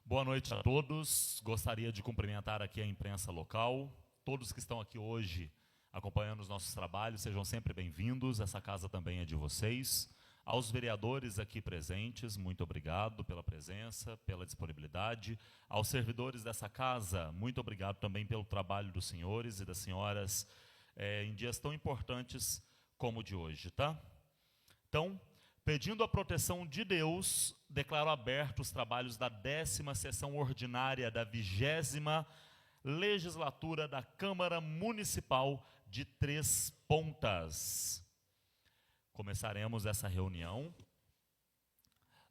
Boa noite a todos. Gostaria de cumprimentar aqui a imprensa local. Todos que estão aqui hoje acompanhando os nossos trabalhos, sejam sempre bem-vindos. Essa casa também é de vocês. Aos vereadores aqui presentes, muito obrigado pela presença, pela disponibilidade. Aos servidores dessa casa, muito obrigado também pelo trabalho dos senhores e das senhoras em dias tão importantes como o de hoje, tá? Então, pedindo a proteção de Deus, declaro abertos os trabalhos da 10ª sessão ordinária da 20ª legislatura da Câmara Municipal de Três Pontas. Começaremos essa reunião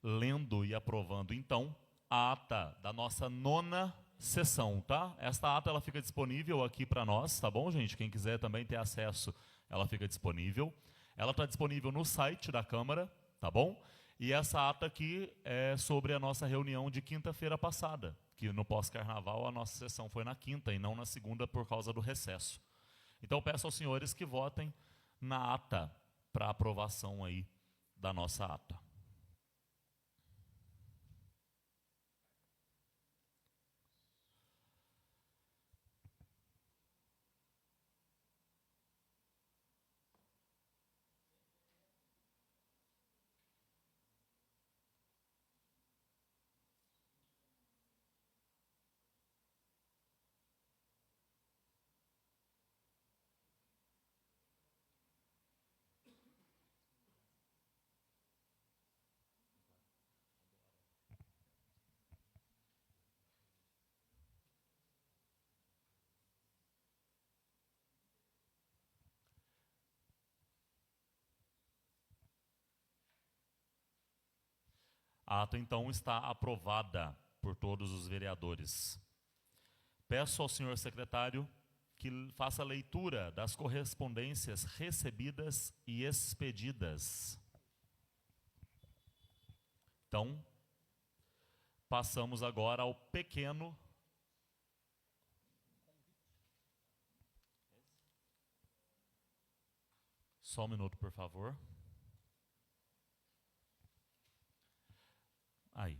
lendo e aprovando, então, a ata da nossa 9ª sessão, tá? Esta ata ela fica disponível aqui para nós, tá bom, gente? Quem quiser também ter acesso, ela fica disponível. Ela está disponível no site da Câmara, tá bom? E essa ata aqui é sobre a nossa reunião de quinta-feira passada, que no pós-carnaval a nossa sessão foi na quinta e não na segunda por causa do recesso. Então peço aos senhores que votem na ata para aprovação aí da nossa ata. A ata, então, está aprovada por todos os vereadores. Peço ao senhor secretário que faça a leitura das correspondências recebidas e expedidas. Então, passamos agora ao pequeno... Só um minuto, por favor. Aí.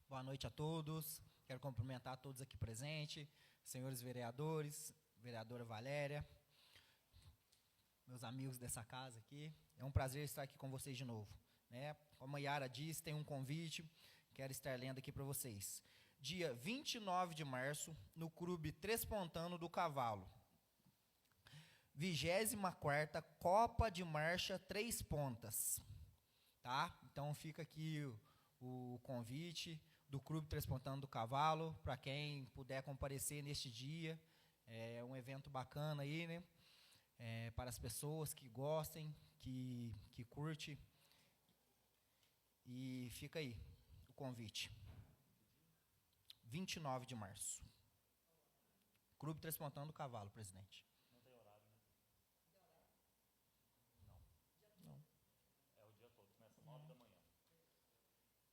Boa noite a todos. Quero cumprimentar todos aqui presentes, senhores vereadores, vereadora Valéria, meus amigos dessa casa aqui. É um prazer estar aqui com vocês de novo, né? Como a Yara disse, tem um convite, quero estar lendo aqui para vocês. Dia 29 de março, no Clube Trespontano do Cavalo. 24ª Copa de Marcha Três Pontas. Tá? Então fica aqui o convite do Clube Trespontano do Cavalo, para quem puder comparecer neste dia. É um evento bacana aí, né? Para as pessoas que gostem, que curte. E fica aí o convite. 29 de março. Clube Trespontano do Cavalo, presidente. Não tem horário, né? Não. É o dia todo, começa às 9 da manhã.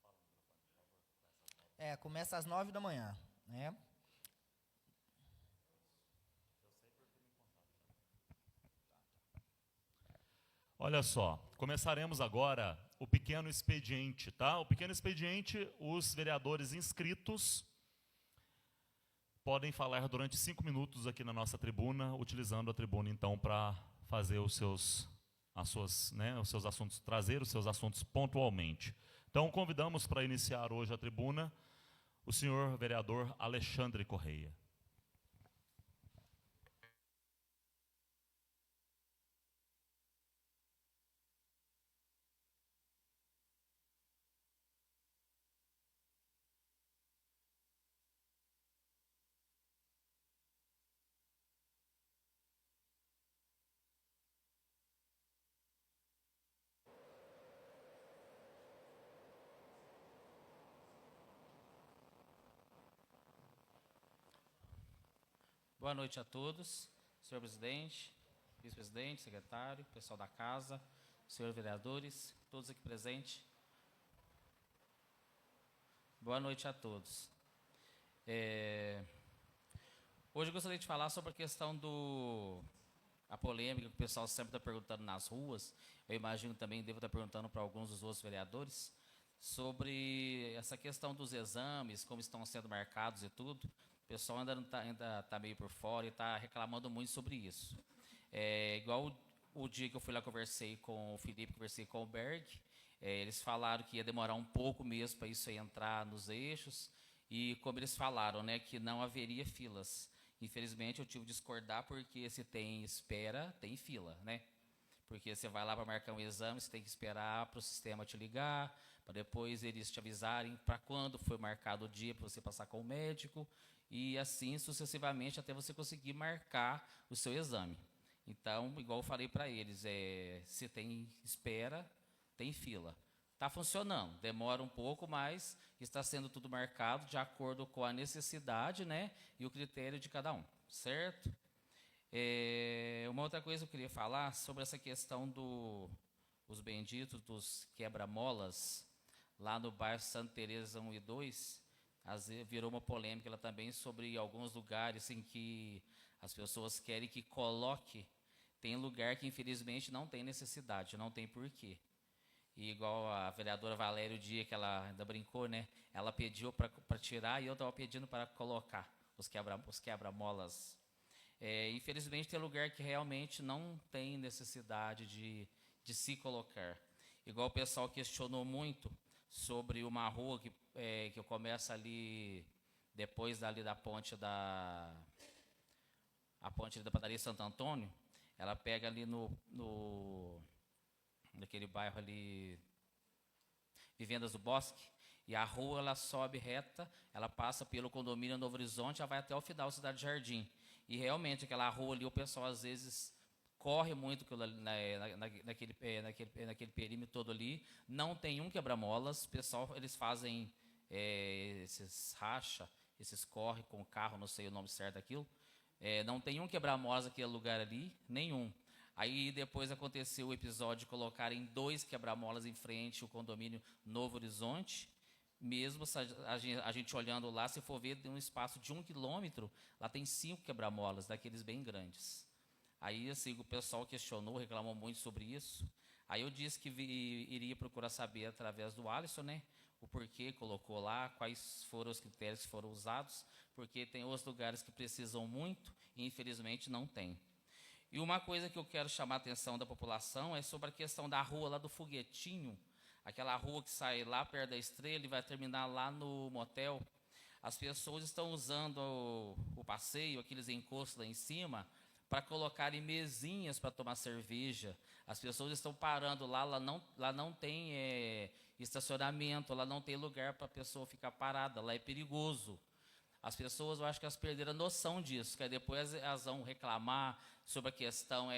Fala no microfone, por favor. Começa às 9 da manhã, né? Eu sei porque me contaram. Olha só, começaremos agora o pequeno expediente, tá? O pequeno expediente, os vereadores inscritos podem falar durante 5 minutos aqui na nossa tribuna, utilizando a tribuna, então, para fazer os seus assuntos, trazer os seus assuntos pontualmente. Então, convidamos para iniciar hoje a tribuna o senhor vereador Alexandre Correia. Boa noite a todos, senhor presidente, vice-presidente, secretário, pessoal da casa, senhores vereadores, todos aqui presentes. Boa noite a todos. Hoje eu gostaria de falar sobre a questão do a polêmica que o pessoal sempre está perguntando nas ruas, eu imagino também devo estar perguntando para alguns dos outros vereadores, sobre essa questão dos exames, como estão sendo marcados e tudo. O pessoal ainda tá meio por fora e está reclamando muito sobre isso. Igual o dia que eu fui lá, conversei com o Felipe, conversei com o Berg, eles falaram que ia demorar um pouco mesmo para isso aí entrar nos eixos, e como eles falaram, né, que não haveria filas. Infelizmente, eu tive de discordar, porque se tem espera, tem fila, né? Porque você vai lá para marcar um exame, você tem que esperar para o sistema te ligar, para depois eles te avisarem para quando foi marcado o dia para você passar com o médico, e assim sucessivamente até você conseguir marcar o seu exame. Então, igual eu falei para eles, se tem espera, tem fila. Está funcionando, demora um pouco, mas está sendo tudo marcado de acordo com a necessidade, né, e o critério de cada um, certo? Uma outra coisa que eu queria falar sobre essa questão dos benditos dos quebra-molas, lá no bairro Santa Teresa 1 e 2, virou uma polêmica lá também sobre alguns lugares em que as pessoas querem que coloque. Tem lugar que infelizmente não tem necessidade, não tem porquê. E igual a vereadora Valéria, o dia que ela ainda brincou, né? Ela pediu para tirar e eu estava pedindo para colocar os quebra-molas. Infelizmente tem lugar que realmente não tem necessidade de se colocar. Igual o pessoal questionou muito sobre uma rua que começa ali, depois ali da ponte da padaria Santo Antônio, ela pega ali naquele bairro ali, Vivendas do Bosque, e a rua ela sobe reta, ela passa pelo condomínio Novo Horizonte, ela vai até o final da Cidade Jardim. E realmente aquela rua ali, o pessoal às vezes corre muito naquele perímetro todo ali, não tem um quebra-molas, o pessoal, eles fazem esses racha, esses corre com o carro, não sei o nome certo daquilo, não tem um quebra-molas naquele lugar ali, nenhum. Aí depois aconteceu o episódio de colocarem 2 quebra-molas em frente ao condomínio Novo Horizonte. Mesmo a gente olhando lá, se for ver, tem um espaço de 1 quilômetro, lá tem 5 quebra-molas, daqueles bem grandes. Aí assim, o pessoal questionou, reclamou muito sobre isso. Aí eu disse que iria procurar saber através do Alisson, né, o porquê colocou lá, quais foram os critérios que foram usados, porque tem outros lugares que precisam muito e infelizmente não tem. E uma coisa que eu quero chamar a atenção da população é sobre a questão da rua lá do Foguetinho, aquela rua que sai lá perto da Estrela e vai terminar lá no motel. As pessoas estão usando o passeio, aqueles encostos lá em cima, para colocarem mesinhas para tomar cerveja. As pessoas estão parando lá não tem estacionamento, lá não tem lugar para a pessoa ficar parada, lá é perigoso. As pessoas, eu acho que elas perderam a noção disso, que aí depois elas vão reclamar sobre a questão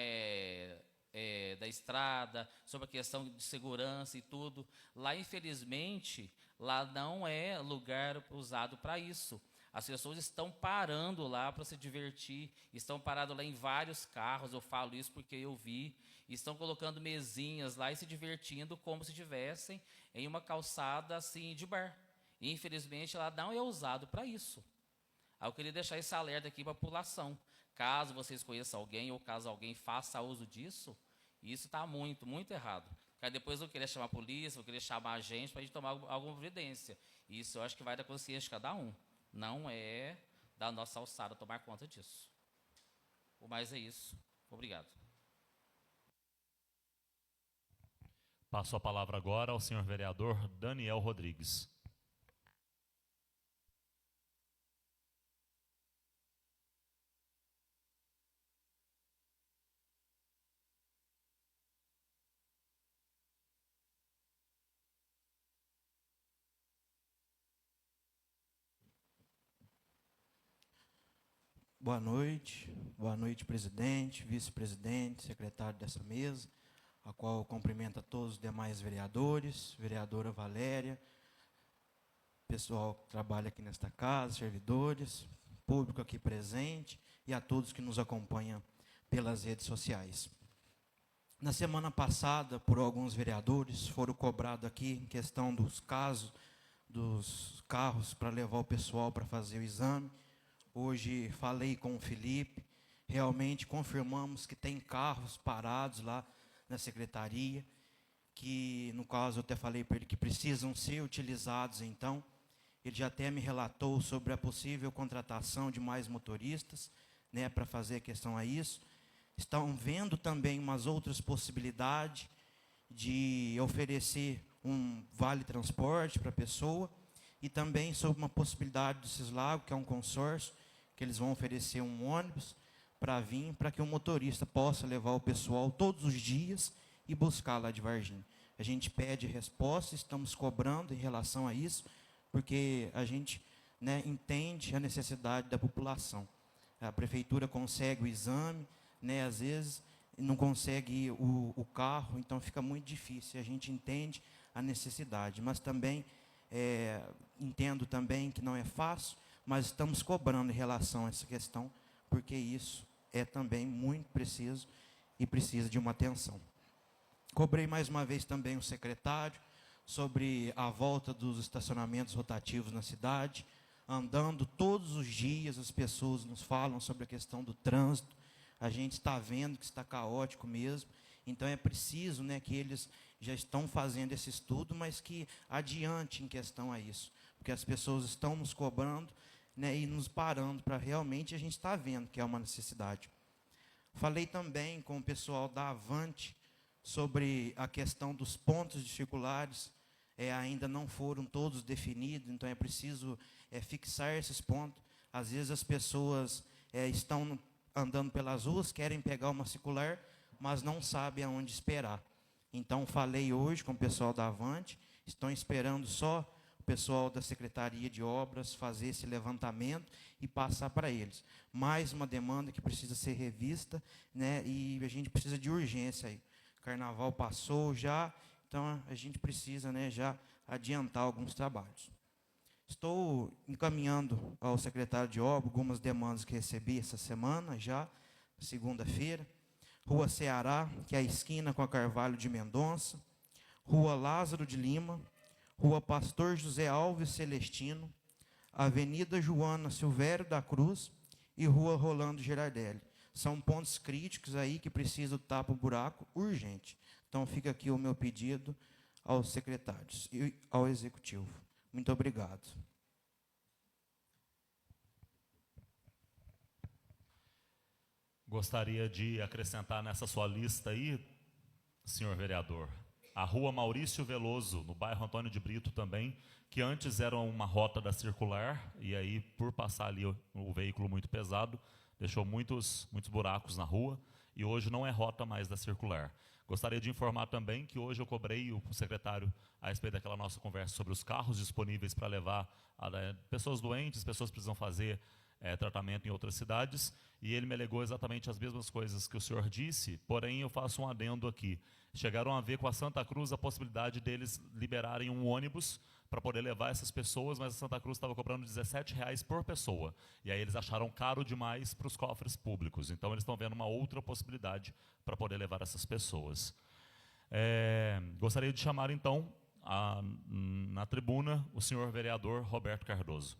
da estrada, sobre a questão de segurança e tudo. Lá, infelizmente, lá não é lugar usado para isso. As pessoas estão parando lá para se divertir, estão parados lá em vários carros, eu falo isso porque eu vi, estão colocando mesinhas lá e se divertindo como se estivessem em uma calçada assim de bar. E, infelizmente, lá não é usado para isso. Aí eu queria deixar esse alerta aqui para a população. Caso vocês conheçam alguém ou caso alguém faça uso disso, isso está muito, muito errado. Porque depois eu queria chamar a polícia, eu queria chamar a gente para a gente tomar alguma providência. Isso eu acho que vai da consciência de cada um. Não é da nossa alçada tomar conta disso. O mais é isso. Obrigado. Passo a palavra agora ao senhor vereador Daniel Rodrigues. Boa noite, presidente, vice-presidente, secretário dessa mesa, a qual cumprimento a todos os demais vereadores, vereadora Valéria, pessoal que trabalha aqui nesta casa, servidores, público aqui presente e a todos que nos acompanham pelas redes sociais. Na semana passada, por alguns vereadores, foram cobrados aqui em questão dos casos, dos carros para levar o pessoal para fazer o exame. Hoje falei com o Felipe realmente confirmamos que tem carros parados lá na secretaria, que, no caso, eu até falei para ele que precisam ser utilizados, então. Ele já até me relatou sobre a possível contratação de mais motoristas, né, para fazer a questão a isso. Estão vendo também umas outras possibilidades de oferecer um vale transporte para a pessoa, e também sobre uma possibilidade do Cislago, que é um consórcio, que eles vão oferecer um ônibus para vir, para que o motorista possa levar o pessoal todos os dias e buscar lá de Varginha. A gente pede resposta, estamos cobrando em relação a isso, porque a gente, né, entende a necessidade da população. A prefeitura consegue o exame, né, às vezes não consegue o carro, então fica muito difícil. A gente entende a necessidade, mas também entendo também que não é fácil, mas estamos cobrando em relação a essa questão, porque isso é também muito preciso e precisa de uma atenção. Cobrei mais uma vez também o secretário sobre a volta dos estacionamentos rotativos na cidade, andando todos os dias, as pessoas nos falam sobre a questão do trânsito, a gente está vendo que está caótico mesmo, então é preciso, né, que eles já estão fazendo esse estudo, mas que adiante em questão a isso, porque as pessoas estão nos cobrando, né, e nos parando para realmente a gente estar vendo que é uma necessidade. Falei também com o pessoal da Avante sobre a questão dos pontos circulares, ainda não foram todos definidos, então é preciso fixar esses pontos. Às vezes as pessoas estão andando pelas ruas, querem pegar uma circular, mas não sabem aonde esperar. Então, falei hoje com o pessoal da Avante, estão esperando só o pessoal da Secretaria de Obras fazer esse levantamento e passar para eles. Mais uma demanda que precisa ser revista, né, e a gente precisa de urgência aí. Carnaval passou já, então a gente precisa, né, já adiantar alguns trabalhos. Estou encaminhando ao secretário de obras algumas demandas que recebi essa semana, já, segunda-feira. Rua Ceará, que é a esquina com a Carvalho de Mendonça. Rua Lázaro de Lima. Rua Pastor José Alves Celestino. Avenida Joana Silvério da Cruz e Rua Rolando Girardelli. São pontos críticos aí que precisam tapar o buraco urgente. Então, fica aqui o meu pedido aos secretários e ao executivo. Muito obrigado. Gostaria de acrescentar nessa sua lista aí, senhor vereador, a Rua Maurício Veloso, no bairro Antônio de Brito também, que antes era uma rota da circular, e aí, por passar ali o veículo muito pesado, deixou muitos buracos na rua, e hoje não é rota mais da circular. Gostaria de informar também que hoje eu cobrei o secretário a respeito daquela nossa conversa sobre os carros disponíveis para levar pessoas doentes, pessoas que precisam fazer tratamento em outras cidades, e ele me alegou exatamente as mesmas coisas que o senhor disse, porém eu faço um adendo aqui. Chegaram a ver com a Santa Cruz a possibilidade deles liberarem um ônibus para poder levar essas pessoas, mas a Santa Cruz estava cobrando R$17 por pessoa. E aí eles acharam caro demais para os cofres públicos. Então eles estão vendo uma outra possibilidade para poder levar essas pessoas. Gostaria de chamar então na tribuna o senhor vereador Roberto Cardoso.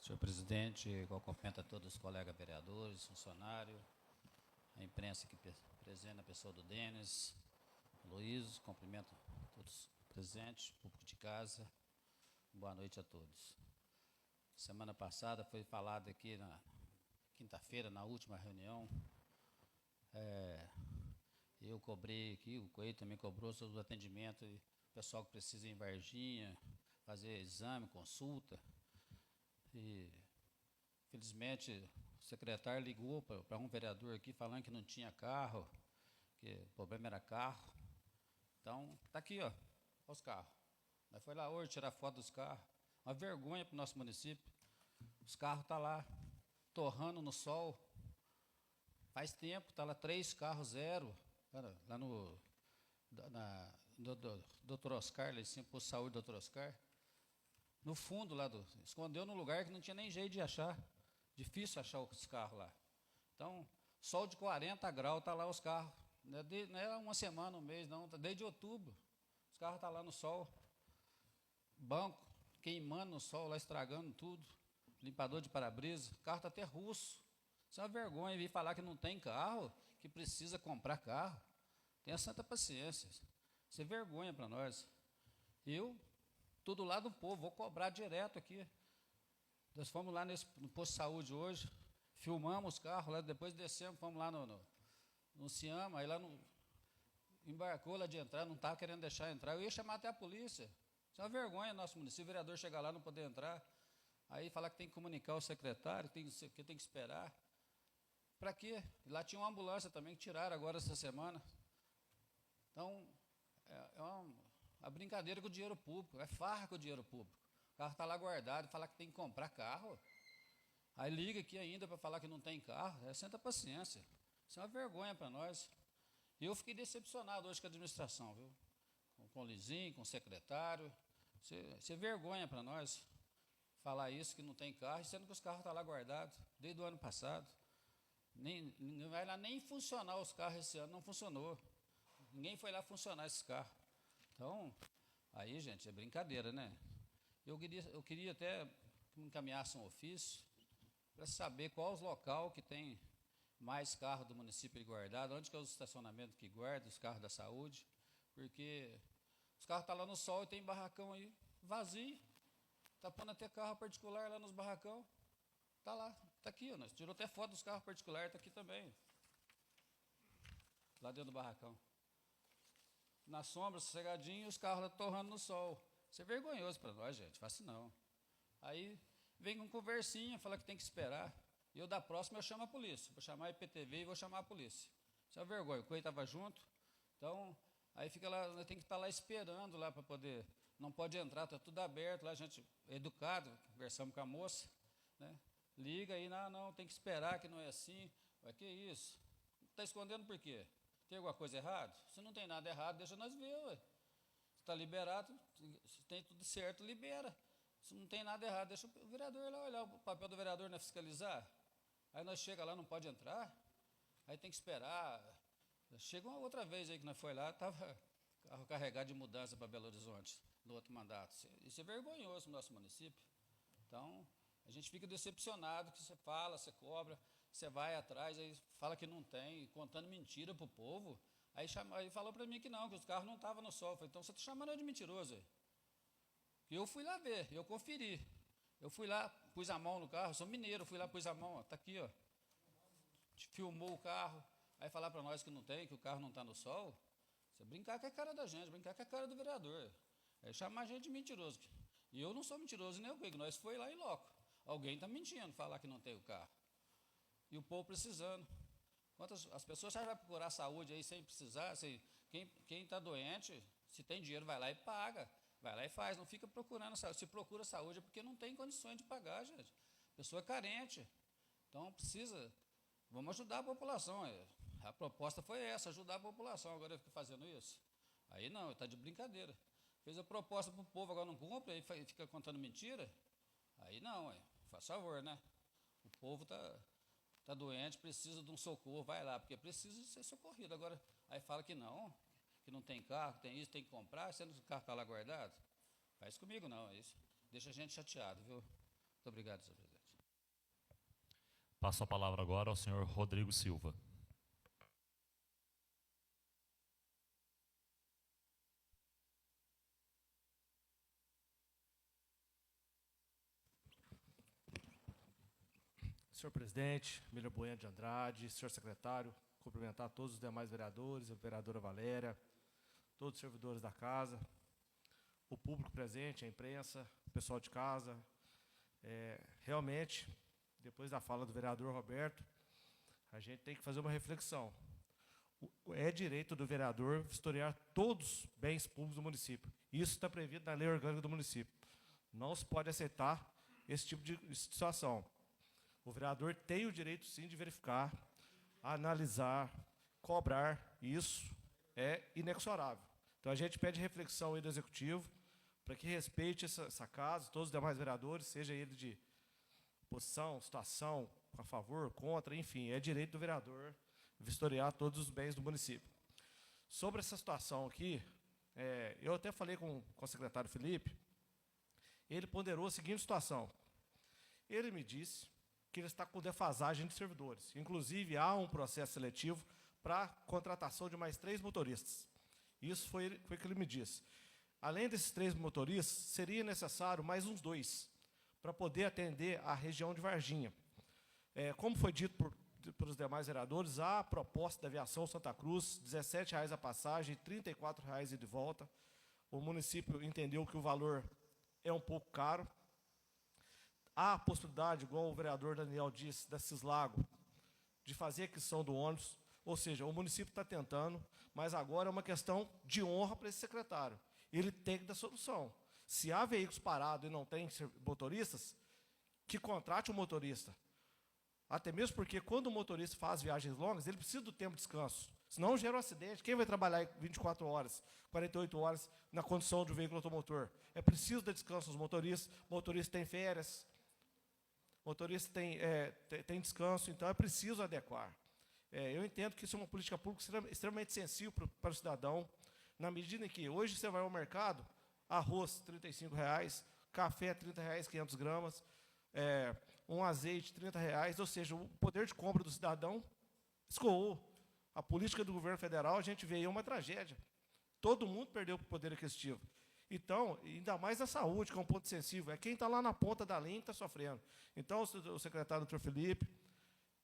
Senhor presidente, igual cumprimento a todos os colegas vereadores, funcionários, a imprensa aqui presente, a pessoa do Denis, Luiz, cumprimento a todos presentes, público de casa, boa noite a todos. Semana passada foi falado aqui na quinta-feira, na última reunião, eu cobrei aqui, o Coelho também cobrou sobre o atendimento, o pessoal que precisa ir em Varginha, fazer exame, consulta. E, felizmente, o secretário ligou para um vereador aqui falando que não tinha carro, que o problema era carro. Então, está aqui, ó, os carros. Nós foi lá hoje tirar foto dos carros. Uma vergonha para o nosso município. Os carros estão lá, torrando no sol. Faz tempo, está lá 3 carros, 0. Lá no Dr. Oscar, lá em cima, Posto de Saúde, Dr. Oscar. No fundo lá, escondeu num lugar que não tinha nem jeito de achar. Difícil achar os carros lá. Então, sol de 40 graus, está lá os carros. Não é uma semana, um mês, não, tá desde outubro. Os carros estão lá no sol. Banco queimando no sol, lá estragando tudo. Limpador de para-brisa. O carro está até russo. Isso é uma vergonha vir falar que não tem carro, que precisa comprar carro. Tenha santa paciência. Isso é vergonha para nós. Eu, tudo lá do povo, vou cobrar direto aqui. Nós fomos lá no posto de saúde hoje, filmamos os carros, lá, depois descemos, fomos lá no Ciama, aí lá embarcou lá de entrar, não estava querendo deixar entrar. Eu ia chamar até a polícia. Isso é uma vergonha no nosso município, o vereador chegar lá e não poder entrar. Aí falar que tem que comunicar o secretário, que tem que esperar. Para quê? Lá tinha uma ambulância também que tiraram agora essa semana. Então, é uma brincadeira com o dinheiro público, é farra com o dinheiro público. O carro está lá guardado, falar que tem que comprar carro. Aí liga aqui ainda para falar que não tem carro, santa paciência. Isso é uma vergonha para nós. E eu fiquei decepcionado hoje com a administração, viu? Com o Lizinho, com o secretário. Isso é vergonha para nós falar isso, que não tem carro, sendo que os carros estão lá guardados desde o ano passado. Não vai lá nem funcionar os carros esse ano, não funcionou. Ninguém foi lá funcionar esses carros. Então, aí, gente, é brincadeira, né? Eu queria até que me encaminhasse um ofício para saber qual os locais que tem mais carros do município guardado, onde que é os estacionamentos que guardam os carros da saúde, porque os carros estão lá no sol e tem barracão aí vazio, está pondo até carro particular lá nos barracão, está lá, está aqui, ó, nós tirou até foto dos carros particulares, está aqui também, lá dentro do barracão. Na sombra, sossegadinho, os carros lá torrando no sol. Isso é vergonhoso para nós, gente, fácil não. Aí vem com conversinha, fala que tem que esperar. E eu, da próxima, eu chamo a polícia. Vou chamar a IPTV e vou chamar a polícia. Isso é uma vergonha. O Coelho estava junto. Então, aí fica lá, tem que estar lá esperando lá para poder. Não pode entrar, está tudo aberto. Lá a gente é educado, conversamos com a moça. Né? Liga aí, não, tem que esperar, que não é assim. Mas que isso? Está escondendo por quê? Tem alguma coisa errada? Se não tem nada errado, deixa nós ver, ué. Se está liberado, se tem tudo certo, libera. Se não tem nada errado, deixa o vereador lá olhar. O papel do vereador não é fiscalizar. Aí nós chega lá, não pode entrar. Aí tem que esperar. Chega uma outra vez aí que nós foi lá, estava carro carregado de mudança para Belo Horizonte, no outro mandato. Isso é vergonhoso no nosso município. Então, a gente fica decepcionado que você fala, você cobra, você vai atrás, aí fala que não tem, contando mentira para o povo. Aí falou para mim que não, que os carros não estavam no sol. Eu falei, então você está chamando eu de mentiroso aí. Eu fui lá ver, eu conferi. Eu fui lá, pus a mão no carro, sou mineiro, fui lá, pus a mão, está aqui, ó. Filmou o carro, aí falar para nós que não tem, que o carro não está no sol. Você brincar com a cara da gente, brincar com a cara do vereador. Aí chamar a gente de mentiroso. E eu não sou mentiroso nem o que nós foi lá em loco. Alguém está mentindo, falar que não tem o carro. E o povo precisando. As pessoas já vão procurar saúde aí sem precisar. Quem está doente, se tem dinheiro, vai lá e paga. Vai lá e faz. Não fica procurando saúde. Se procura saúde é porque não tem condições de pagar, gente. Pessoa carente. Então precisa. Vamos ajudar a população. A proposta foi essa, ajudar a população. Agora eu fico fazendo isso. Aí não, está de brincadeira. Fez a proposta para o povo, agora não cumpre, aí fica contando mentira. Aí não, faz favor, né? O povo está doente, precisa de um socorro, vai lá, porque precisa de ser socorrido. Agora, aí fala que não tem carro, tem isso, tem que comprar, sendo que o carro está lá guardado. Faz comigo não, é isso. Deixa a gente chateado, viu? Muito obrigado, senhor presidente. Passo a palavra agora ao senhor Rodrigo Silva. Senhor presidente, Miller Bueno de Andrade, senhor secretário, cumprimentar todos os demais vereadores, a vereadora Valéria, todos os servidores da casa, o público presente, a imprensa, o pessoal de casa. Realmente, depois da fala do vereador Roberto, a gente tem que fazer uma reflexão. É direito do vereador vistoriar todos os bens públicos do município. Isso está previsto na lei orgânica do município. Não se pode aceitar esse tipo de situação. O vereador tem o direito, sim, de verificar, analisar, cobrar. Isso é inexorável. Então, a gente pede reflexão aí do Executivo para que respeite essa casa, todos os demais vereadores, seja ele de posição, situação, a favor, contra, enfim, é direito do vereador vistoriar todos os bens do município. Sobre essa situação aqui, eu até falei com o secretário Felipe, ele ponderou a seguinte situação. Ele me disse que ele está com defasagem de servidores. Inclusive, há um processo seletivo para contratação de mais 3 motoristas. Isso foi o que ele me disse. Além desses 3 motoristas, seria necessário mais uns 2 para poder atender a região de Varginha. Como foi dito pelos demais vereadores, há a proposta da Aviação Santa Cruz, R$ 17,00 a passagem, R$ 34,00 ida e de volta. O município entendeu que o valor é um pouco caro. Há a possibilidade, igual o vereador Daniel disse, da Cislago, de fazer a aquisição do ônibus. Ou seja, o município está tentando, mas agora é uma questão de honra para esse secretário. Ele tem que dar solução. Se há veículos parados e não tem motoristas, que contrate o motorista. Até mesmo porque, quando o motorista faz viagens longas, ele precisa do tempo de descanso. Senão gera um acidente. Quem vai trabalhar 24 horas, 48 horas na condução de um veículo automotor? É preciso dar descanso aos motoristas. O motorista tem férias. O motorista tem descanso. Então, é preciso adequar. Eu entendo que isso é uma política pública extremamente sensível para o cidadão, na medida em que hoje você vai ao mercado, arroz R$ 35,00, café R$ 30,00, 500 gramas, um azeite R$ 30,00, ou seja, o poder de compra do cidadão escoou. A política do governo federal, a gente vê aí uma tragédia. Todo mundo perdeu o poder aquisitivo. Então, ainda mais a saúde, que é um ponto sensível, é quem está lá na ponta da linha que está sofrendo. Então, o secretário doutor Felipe,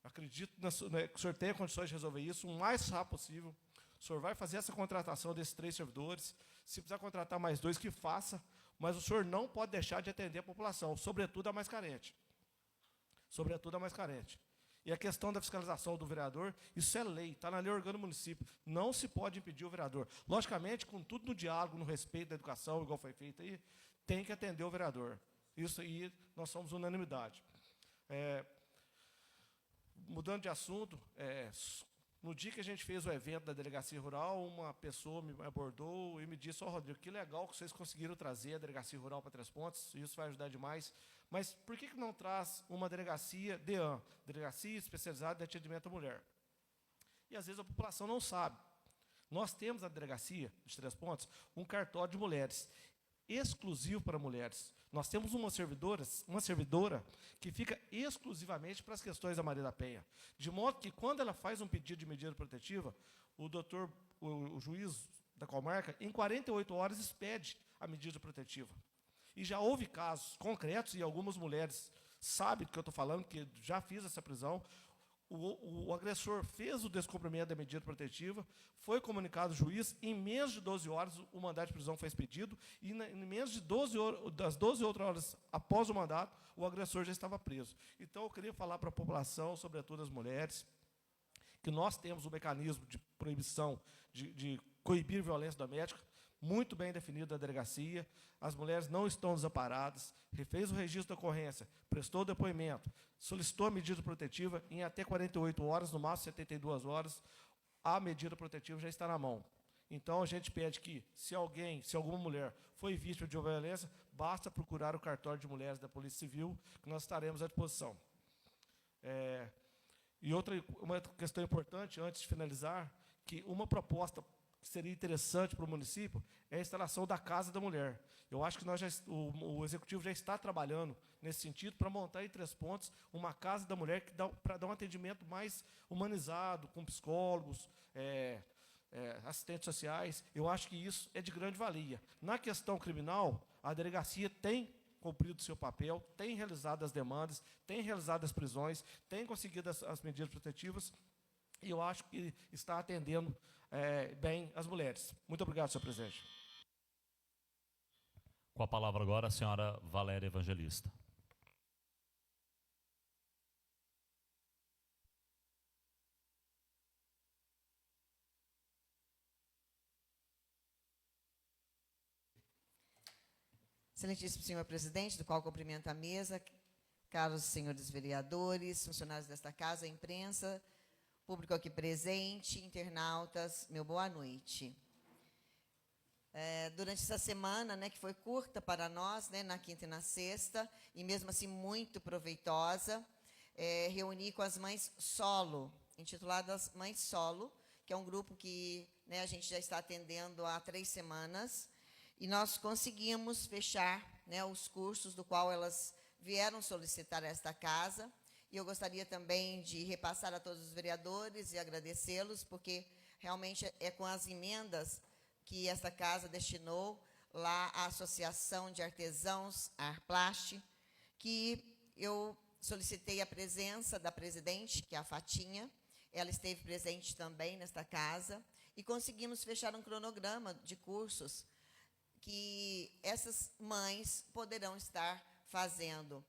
acredito que o senhor tenha condições de resolver isso o mais rápido possível. O senhor vai fazer essa contratação desses 3 servidores. Se precisar contratar mais 2, que faça. Mas o senhor não pode deixar de atender a população, sobretudo a mais carente. Sobretudo a mais carente. E a questão da fiscalização do vereador, isso é lei, está na lei orgânica do município. Não se pode impedir o vereador. Logicamente, com tudo no diálogo, no respeito da educação, igual foi feito aí, tem que atender o vereador. Isso aí, nós somos unanimidade. Mudando de assunto, no dia que a gente fez o evento da Delegacia Rural, uma pessoa me abordou e me disse: Rodrigo, que legal que vocês conseguiram trazer a Delegacia Rural para Três Pontos, isso vai ajudar demais, mas por que não traz uma delegacia DEAN, Delegacia Especializada de Atendimento à Mulher? E, às vezes, a população não sabe. Nós temos na Delegacia de Três Pontos um cartório de mulheres, exclusivo para mulheres. Nós temos uma servidora que fica exclusivamente para as questões da Maria da Penha. De modo que, quando ela faz um pedido de medida protetiva, o juiz da comarca, em 48 horas, expede a medida protetiva. E já houve casos concretos, e algumas mulheres sabem do que eu estou falando, que já fiz essa prisão. O agressor fez o descumprimento da medida protetiva, foi comunicado ao juiz, em menos de 12 horas o mandado de prisão foi expedido, e em menos de 12 horas após o mandato, o agressor já estava preso. Então, eu queria falar para a população, sobretudo as mulheres, que nós temos um mecanismo de proibição, de coibir violência doméstica, muito bem definido da delegacia. As mulheres não estão desamparadas, fez o registro da ocorrência, prestou depoimento, solicitou a medida protetiva, em até 48 horas, no máximo 72 horas, a medida protetiva já está na mão. Então, a gente pede que, se alguma mulher foi vítima de violência, basta procurar o cartório de mulheres da Polícia Civil, que nós estaremos à disposição. E uma questão importante, antes de finalizar, que uma proposta que seria interessante para o município é a instalação da Casa da Mulher. Eu acho que o Executivo já está trabalhando nesse sentido para montar em Três Pontos uma Casa da Mulher para dar um atendimento mais humanizado, com psicólogos, assistentes sociais. Eu acho que isso é de grande valia. Na questão criminal, a delegacia tem cumprido o seu papel, tem realizado as demandas, tem realizado as prisões, tem conseguido as medidas protetivas, e eu acho que está atendendo bem as mulheres. Muito obrigado, senhor presidente. Com a palavra agora a senhora Valéria Evangelista. Excelentíssimo senhor presidente, do qual cumprimento a mesa, caros senhores vereadores, funcionários desta casa, imprensa, público aqui presente, internautas, meu boa noite. Durante essa semana, que foi curta para nós, na quinta e na sexta, e mesmo assim muito proveitosa, reuni com as mães solo, intituladas Mães Solo, que é um grupo que, né, a gente já está atendendo há 3 semanas, e nós conseguimos fechar, né, os cursos do qual elas vieram solicitar esta casa. E eu gostaria também de repassar a todos os vereadores e agradecê-los, porque realmente é com as emendas que esta casa destinou lá à Associação de Artesãos Arplast, que eu solicitei a presença da presidente, que é a Fatinha. Ela esteve presente também nesta casa, e conseguimos fechar um cronograma de cursos que essas mães poderão estar fazendo.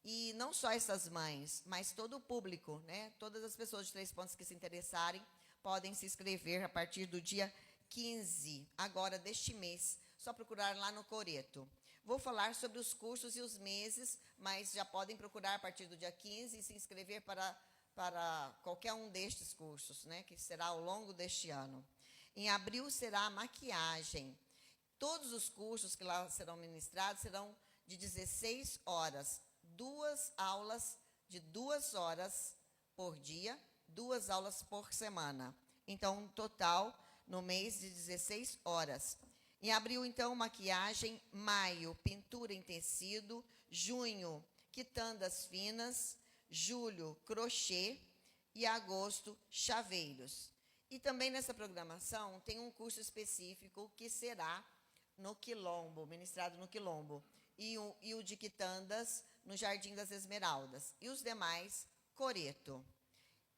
E não só essas mães, mas todo o público, né? Todas as pessoas de Três Pontos que se interessarem podem se inscrever a partir do dia 15, agora deste mês. Só procurar lá no Coreto. Vou falar sobre os cursos e os meses, mas já podem procurar a partir do dia 15 e se inscrever para qualquer um destes cursos, né? Que será ao longo deste ano. Em abril será a maquiagem. Todos os cursos que lá serão ministrados serão de 16 horas. 2 aulas de 2 horas por dia, 2 aulas por semana. Então, um total, no mês, de 16 horas. Em abril, então, maquiagem. Maio, pintura em tecido. Junho, quitandas finas. Julho, crochê. E agosto, chaveiros. E também nessa programação tem um curso específico que será no Quilombo, ministrado no Quilombo. E o de quitandas no Jardim das Esmeraldas. E os demais, Coreto.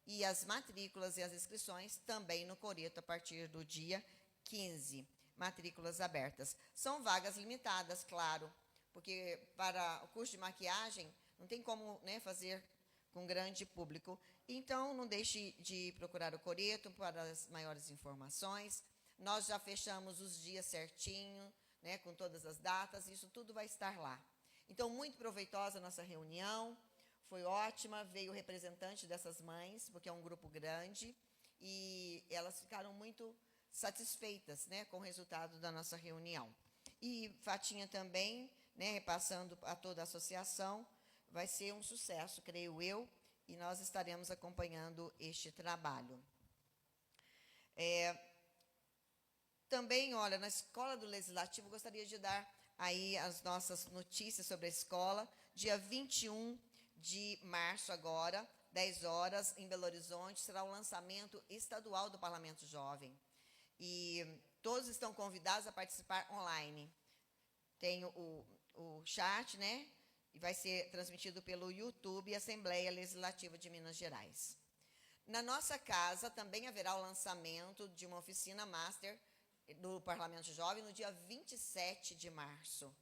E as matrículas e as inscrições também no Coreto a partir do dia 15. Matrículas abertas. São vagas limitadas, claro, porque para o curso de maquiagem não tem como, né, fazer com grande público. Então, não deixe de procurar o Coreto para as maiores informações. Nós já fechamos os dias certinho, né, com todas as datas, isso tudo vai estar lá. Então, muito proveitosa a nossa reunião, foi ótima, veio o representante dessas mães, porque é um grupo grande, e elas ficaram muito satisfeitas, né, com o resultado da nossa reunião. E Fatinha também, né, repassando a toda a associação, vai ser um sucesso, creio eu, e nós estaremos acompanhando este trabalho. Também, olha, na Escola do Legislativo, gostaria de dar aí as nossas notícias sobre a escola. Dia 21 de março agora, 10 horas, em Belo Horizonte, será o lançamento estadual do Parlamento Jovem. E todos estão convidados a participar online. Tem o chat, né? E vai ser transmitido pelo YouTube, Assembleia Legislativa de Minas Gerais. Na nossa casa também haverá o lançamento de uma oficina master do Parlamento Jovem no dia 27 de março.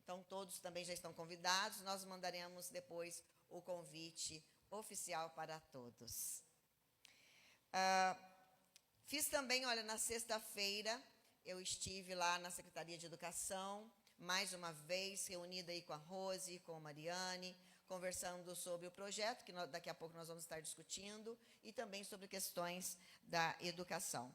Então, todos também já estão convidados. Nós mandaremos depois o convite oficial para todos. Fiz também, olha, na sexta-feira, eu estive lá na Secretaria de Educação, mais uma vez, reunida aí com a Rose, com a Mariane, conversando sobre o projeto, que daqui a pouco nós vamos estar discutindo, e também sobre questões da educação.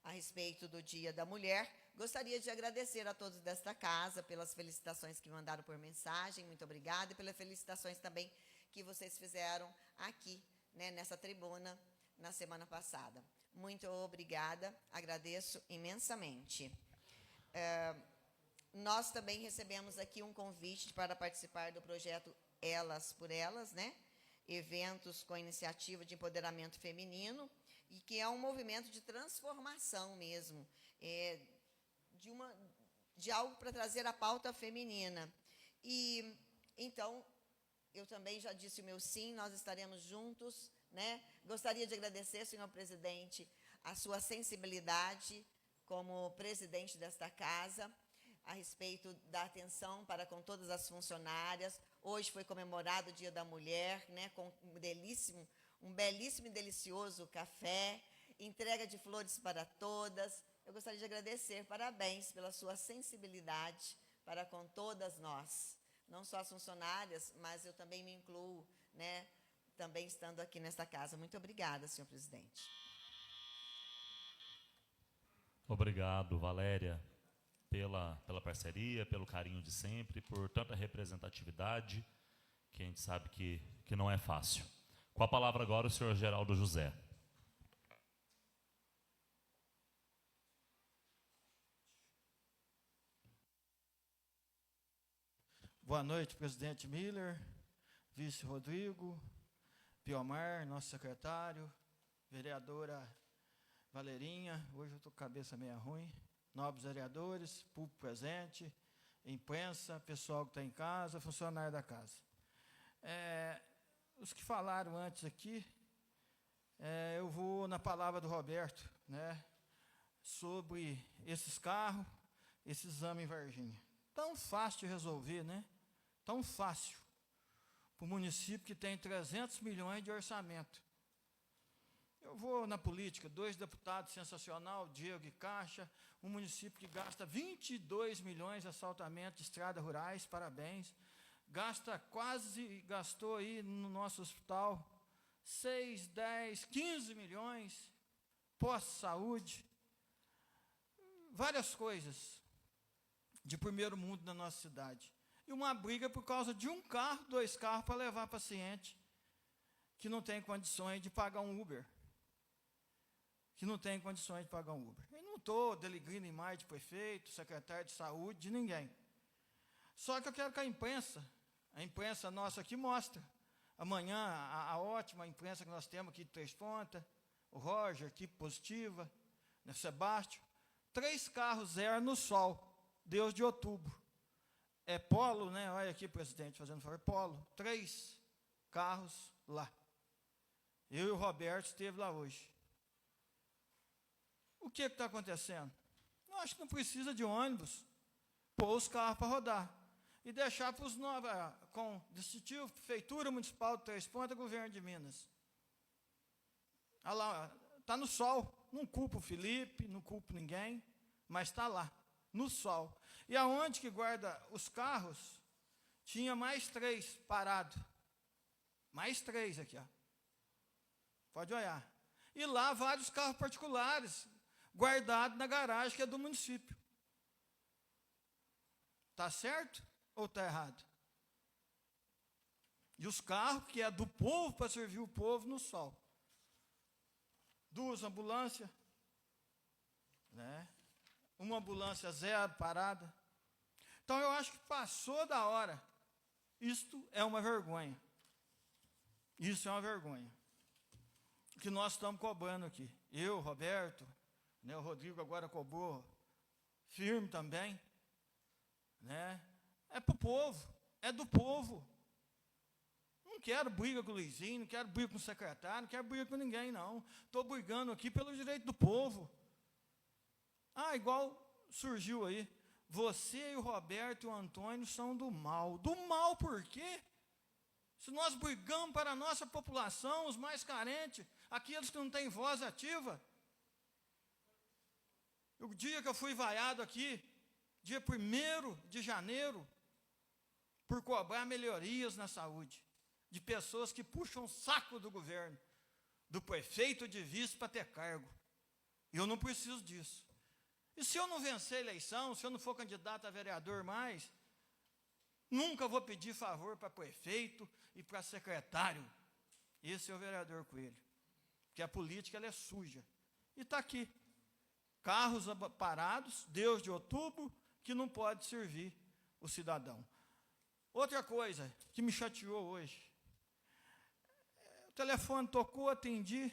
A respeito do Dia da Mulher, gostaria de agradecer a todos desta casa pelas felicitações que mandaram por mensagem, muito obrigada, e pelas felicitações também que vocês fizeram aqui, né, nessa tribuna, na semana passada. Muito obrigada, agradeço imensamente. Nós também recebemos aqui um convite para participar do projeto Elas por Elas, né? Eventos com iniciativa de empoderamento feminino, e que é um movimento de transformação mesmo, de algo para trazer a pauta feminina. E, então, eu também já disse o meu sim, nós estaremos juntos, né? Gostaria de agradecer, senhor presidente, a sua sensibilidade como presidente desta casa, a respeito da atenção para com todas as funcionárias. Hoje foi comemorado o Dia da Mulher, né, com um belíssimo e delicioso café, entrega de flores para todas. Eu gostaria de agradecer, parabéns pela sua sensibilidade para com todas nós, não só as funcionárias, mas eu também me incluo, né, também estando aqui nesta casa. Muito obrigada, senhor presidente. Obrigado, Valéria, pela parceria, pelo carinho de sempre, por tanta representatividade, que a gente sabe que não é fácil. Com a palavra agora o senhor Geraldo José. Boa noite, presidente Miller, vice Rodrigo, Piomar, nosso secretário, vereadora Valerinha, hoje eu estou com a cabeça meio ruim, nobres vereadores, público presente, imprensa, pessoal que está em casa, funcionário da casa. Os que falaram antes aqui, eu vou na palavra do Roberto, né, sobre esses carros, esse exame em Varginha. Tão fácil de resolver, né? Tão fácil. Para o município que tem 300 milhões de orçamento. Eu vou na política, 2 deputados sensacional, Diego e Caixa, um município que gasta 22 milhões de assaltamento de estradas rurais, parabéns. Gastou aí no nosso hospital 6, 10, 15 milhões, pós-saúde, várias coisas de primeiro mundo na nossa cidade. E uma briga por causa de um carro, 2 carros para levar paciente que não tem condições de pagar um Uber. E não estou deligando imagem de prefeito, secretário de saúde, de ninguém. Só que eu quero que a imprensa nossa aqui mostre. Amanhã, a ótima imprensa que nós temos aqui de Três Pontas, o Roger, equipe positiva, o Sebastião, 3 carros zero no sol, Deus de outubro. É Polo, né? Olha aqui, presidente, fazendo favor, Polo. 3 carros lá. Eu e o Roberto esteve lá hoje. O que está acontecendo? Eu acho que não precisa de ônibus, pôr os carros para rodar. E deixar para os novos, com distintivo, Prefeitura Municipal de Três Pontas, Governo de Minas. Olha lá, está no sol. Não culpo o Felipe, não culpo ninguém, mas está lá, no sol. E aonde que guarda os carros, tinha mais 3 parados. Mais 3 aqui, ó. Pode olhar. E lá vários carros particulares, guardados na garagem que é do município. Está certo ou está errado? E os carros que é do povo para servir o povo no sol. 2 ambulâncias, né? Uma ambulância zero parada. Então eu acho que passou da hora. Isto é uma vergonha. Isso é uma vergonha. O que nós estamos cobrando aqui. Eu, Roberto, né, o Rodrigo agora cobrou firme também. Né? É para o povo, é do povo. Não quero briga com o Luizinho, não quero briga com o secretário, não quero briga com ninguém, não. Estou brigando aqui pelo direito do povo. Igual surgiu aí. Você e o Roberto e o Antônio são do mal. Do mal por quê? Se nós brigamos para a nossa população, os mais carentes, aqueles que não têm voz ativa. O dia que eu fui vaiado aqui, dia 1º de janeiro, por cobrar melhorias na saúde, de pessoas que puxam o saco do governo, do prefeito de vice para ter cargo. E eu não preciso disso. E se eu não vencer a eleição, se eu não for candidato a vereador mais, nunca vou pedir favor para prefeito e para secretário. Esse é o vereador Coelho. Porque a política ela é suja. E está aqui. Carros parados, Deus de outubro, que não pode servir o cidadão. Outra coisa que me chateou hoje. O telefone tocou, atendi.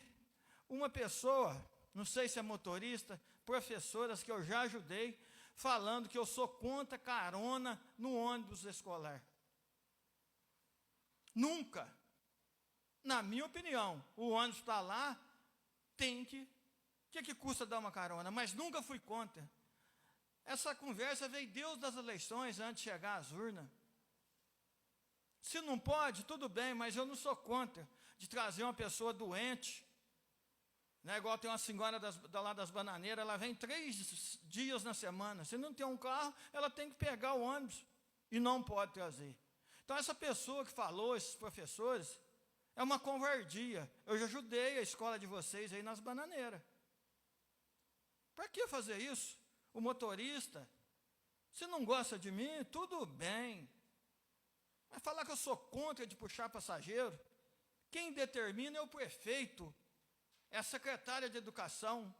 Uma pessoa, não sei se é motorista, professoras que eu já ajudei, falando que eu sou contra carona no ônibus escolar. Nunca. Na minha opinião, o ônibus está lá, tem que... O que custa dar uma carona? Mas nunca fui contra. Essa conversa veio Deus das eleições antes de chegar às urnas. Se não pode, tudo bem, mas eu não sou contra de trazer uma pessoa doente. Né, igual tem uma senhora lá das Bananeiras, ela vem 3 dias na semana. Se não tem um carro, ela tem que pegar o ônibus e não pode trazer. Então, essa pessoa que falou, esses professores, é uma covardia. Eu já ajudei a escola de vocês aí nas Bananeiras. Para que fazer isso? O motorista, se não gosta de mim, tudo bem. Mas falar que eu sou contra de puxar passageiro, Quem determina é o prefeito, é a secretária de educação.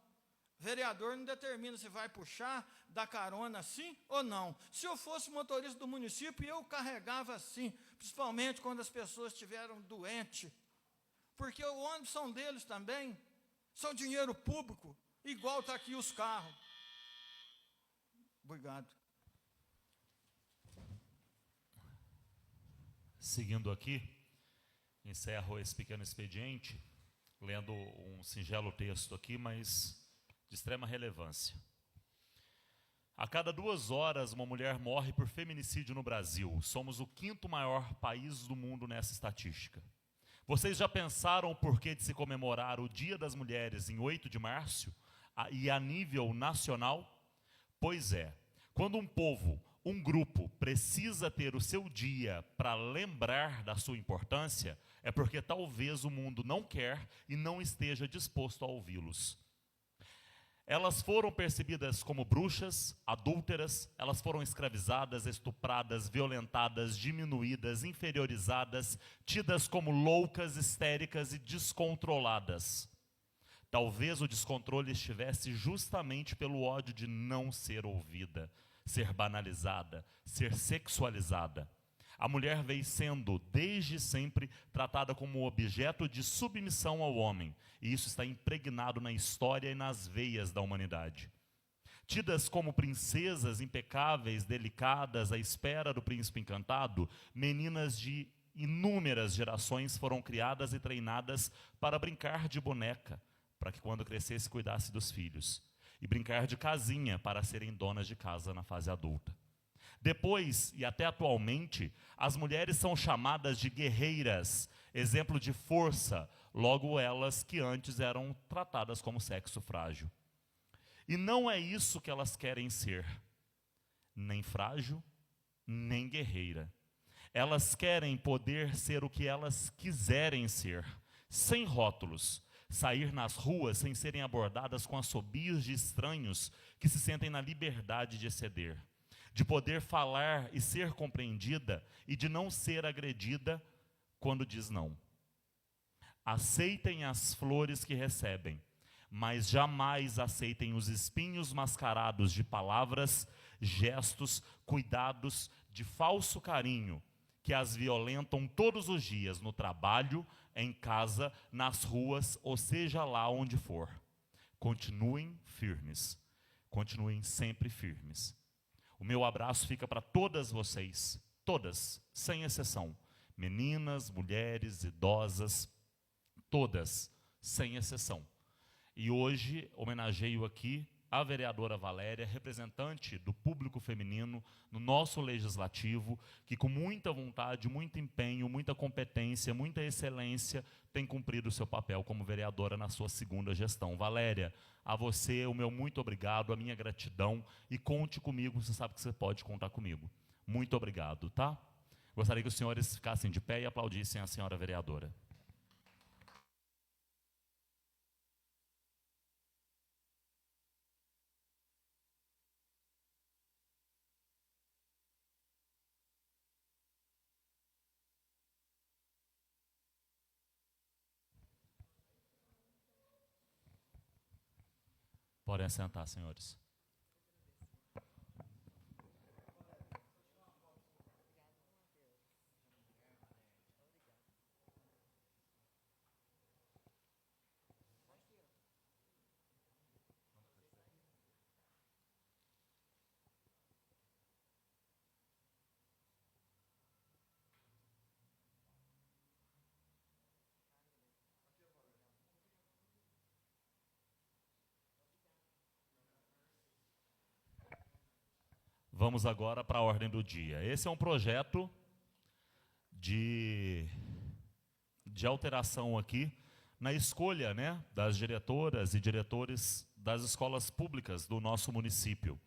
Vereador não determina se vai puxar, dar carona sim ou não. Se eu fosse motorista do município, eu carregava assim, principalmente quando as pessoas estiveram doentes. Porque os ônibus são deles também, são dinheiro público, igual está aqui os carros. Obrigado. Seguindo aqui, encerro esse pequeno expediente, lendo um singelo texto aqui, mas de extrema relevância. A cada 2 horas, uma mulher morre por feminicídio no Brasil. Somos o 5º maior país do mundo nessa estatística. Vocês já pensaram o porquê de se comemorar o Dia das Mulheres em 8 de março e a nível nacional? Pois é, quando um povo, um grupo, precisa ter o seu dia para lembrar da sua importância, é porque talvez o mundo não quer e não esteja disposto a ouvi-los. Elas foram percebidas como bruxas, adúlteras, elas foram escravizadas, estupradas, violentadas, diminuídas, inferiorizadas, tidas como loucas, histéricas e descontroladas. Talvez o descontrole estivesse justamente pelo ódio de não ser ouvida, ser banalizada, ser sexualizada. A mulher veio sendo, desde sempre, tratada como objeto de submissão ao homem, e isso está impregnado na história e nas veias da humanidade. Tidas como princesas impecáveis, delicadas, à espera do príncipe encantado, meninas de inúmeras gerações foram criadas e treinadas para brincar de boneca, para que quando crescesse cuidasse dos filhos, e brincar de casinha para serem donas de casa na fase adulta. Depois, e até atualmente, as mulheres são chamadas de guerreiras, exemplo de força, logo elas que antes eram tratadas como sexo frágil. E não é isso que elas querem ser, nem frágil, nem guerreira. Elas querem poder ser o que elas quiserem ser, sem rótulos, sair nas ruas sem serem abordadas com assobios de estranhos que se sentem na liberdade de exceder, de poder falar e ser compreendida e de não ser agredida quando diz não. Aceitem as flores que recebem, mas jamais aceitem os espinhos mascarados de palavras, gestos, cuidados, de falso carinho, que as violentam todos os dias no trabalho, em casa, nas ruas, ou seja lá onde for. Continuem firmes, continuem sempre firmes. O meu abraço fica para todas vocês, todas, sem exceção. Meninas, mulheres, idosas, todas, sem exceção. E hoje homenageio aqui a vereadora Valéria, representante do público feminino no nosso legislativo, que com muita vontade, muito empenho, muita competência, muita excelência, tem cumprido o seu papel como vereadora na sua 2ª gestão. Valéria, a você o meu muito obrigado, a minha gratidão, e conte comigo, você sabe que você pode contar comigo. Muito obrigado, tá? Gostaria que os senhores ficassem de pé e aplaudissem a senhora vereadora. Podem assentar, senhores. Vamos agora para a ordem do dia. Esse é um projeto de alteração aqui na escolha, né, das diretoras e diretores das escolas públicas do nosso município.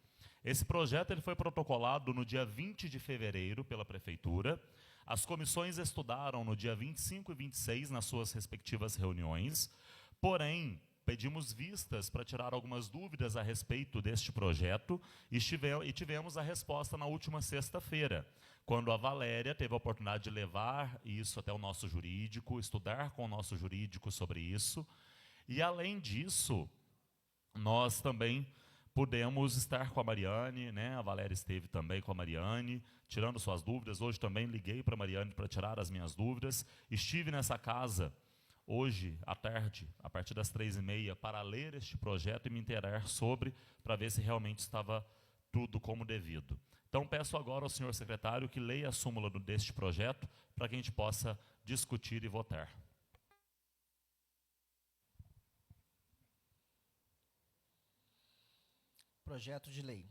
Esse projeto ele foi protocolado no dia 20 de fevereiro pela Prefeitura. As comissões estudaram no dia 25 e 26 nas suas respectivas reuniões. Porém, pedimos vistas para tirar algumas dúvidas a respeito deste projeto e tivemos a resposta na última sexta-feira, quando a Valéria teve a oportunidade de levar isso até o nosso jurídico, estudar com o nosso jurídico sobre isso. E, além disso, nós também pudemos estar com a Mariane, né? A Valéria esteve também com a Mariane, tirando suas dúvidas. Hoje também liguei para a Mariane para tirar as minhas dúvidas. Estive nessa casa hoje, à tarde, a partir das 3h30, para ler este projeto e me inteirar sobre, para ver se realmente estava tudo como devido. Então, peço agora ao senhor secretário que leia a súmula deste projeto, para que a gente possa discutir e votar. Projeto de lei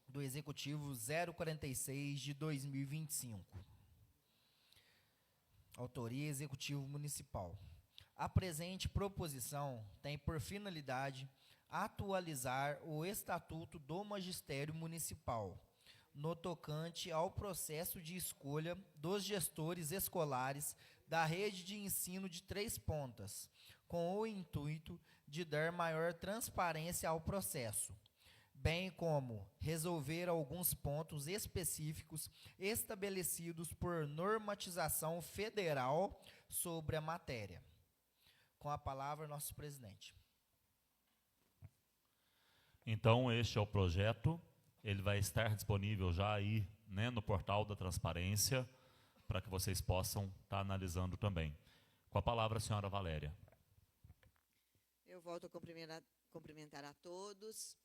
do Executivo 046 de 2025. Autoria Executivo Municipal. A presente proposição tem por finalidade atualizar o Estatuto do Magistério Municipal, no tocante ao processo de escolha dos gestores escolares da rede de ensino de Três Pontas, com o intuito de dar maior transparência ao processo, bem como resolver alguns pontos específicos estabelecidos por normatização federal sobre a matéria. Com a palavra, nosso presidente. Então, este é o projeto. Ele vai estar disponível já aí, né, no portal da transparência, para que vocês possam estar analisando também. Com a palavra, a senhora Valéria. Eu volto a cumprimentar a todos.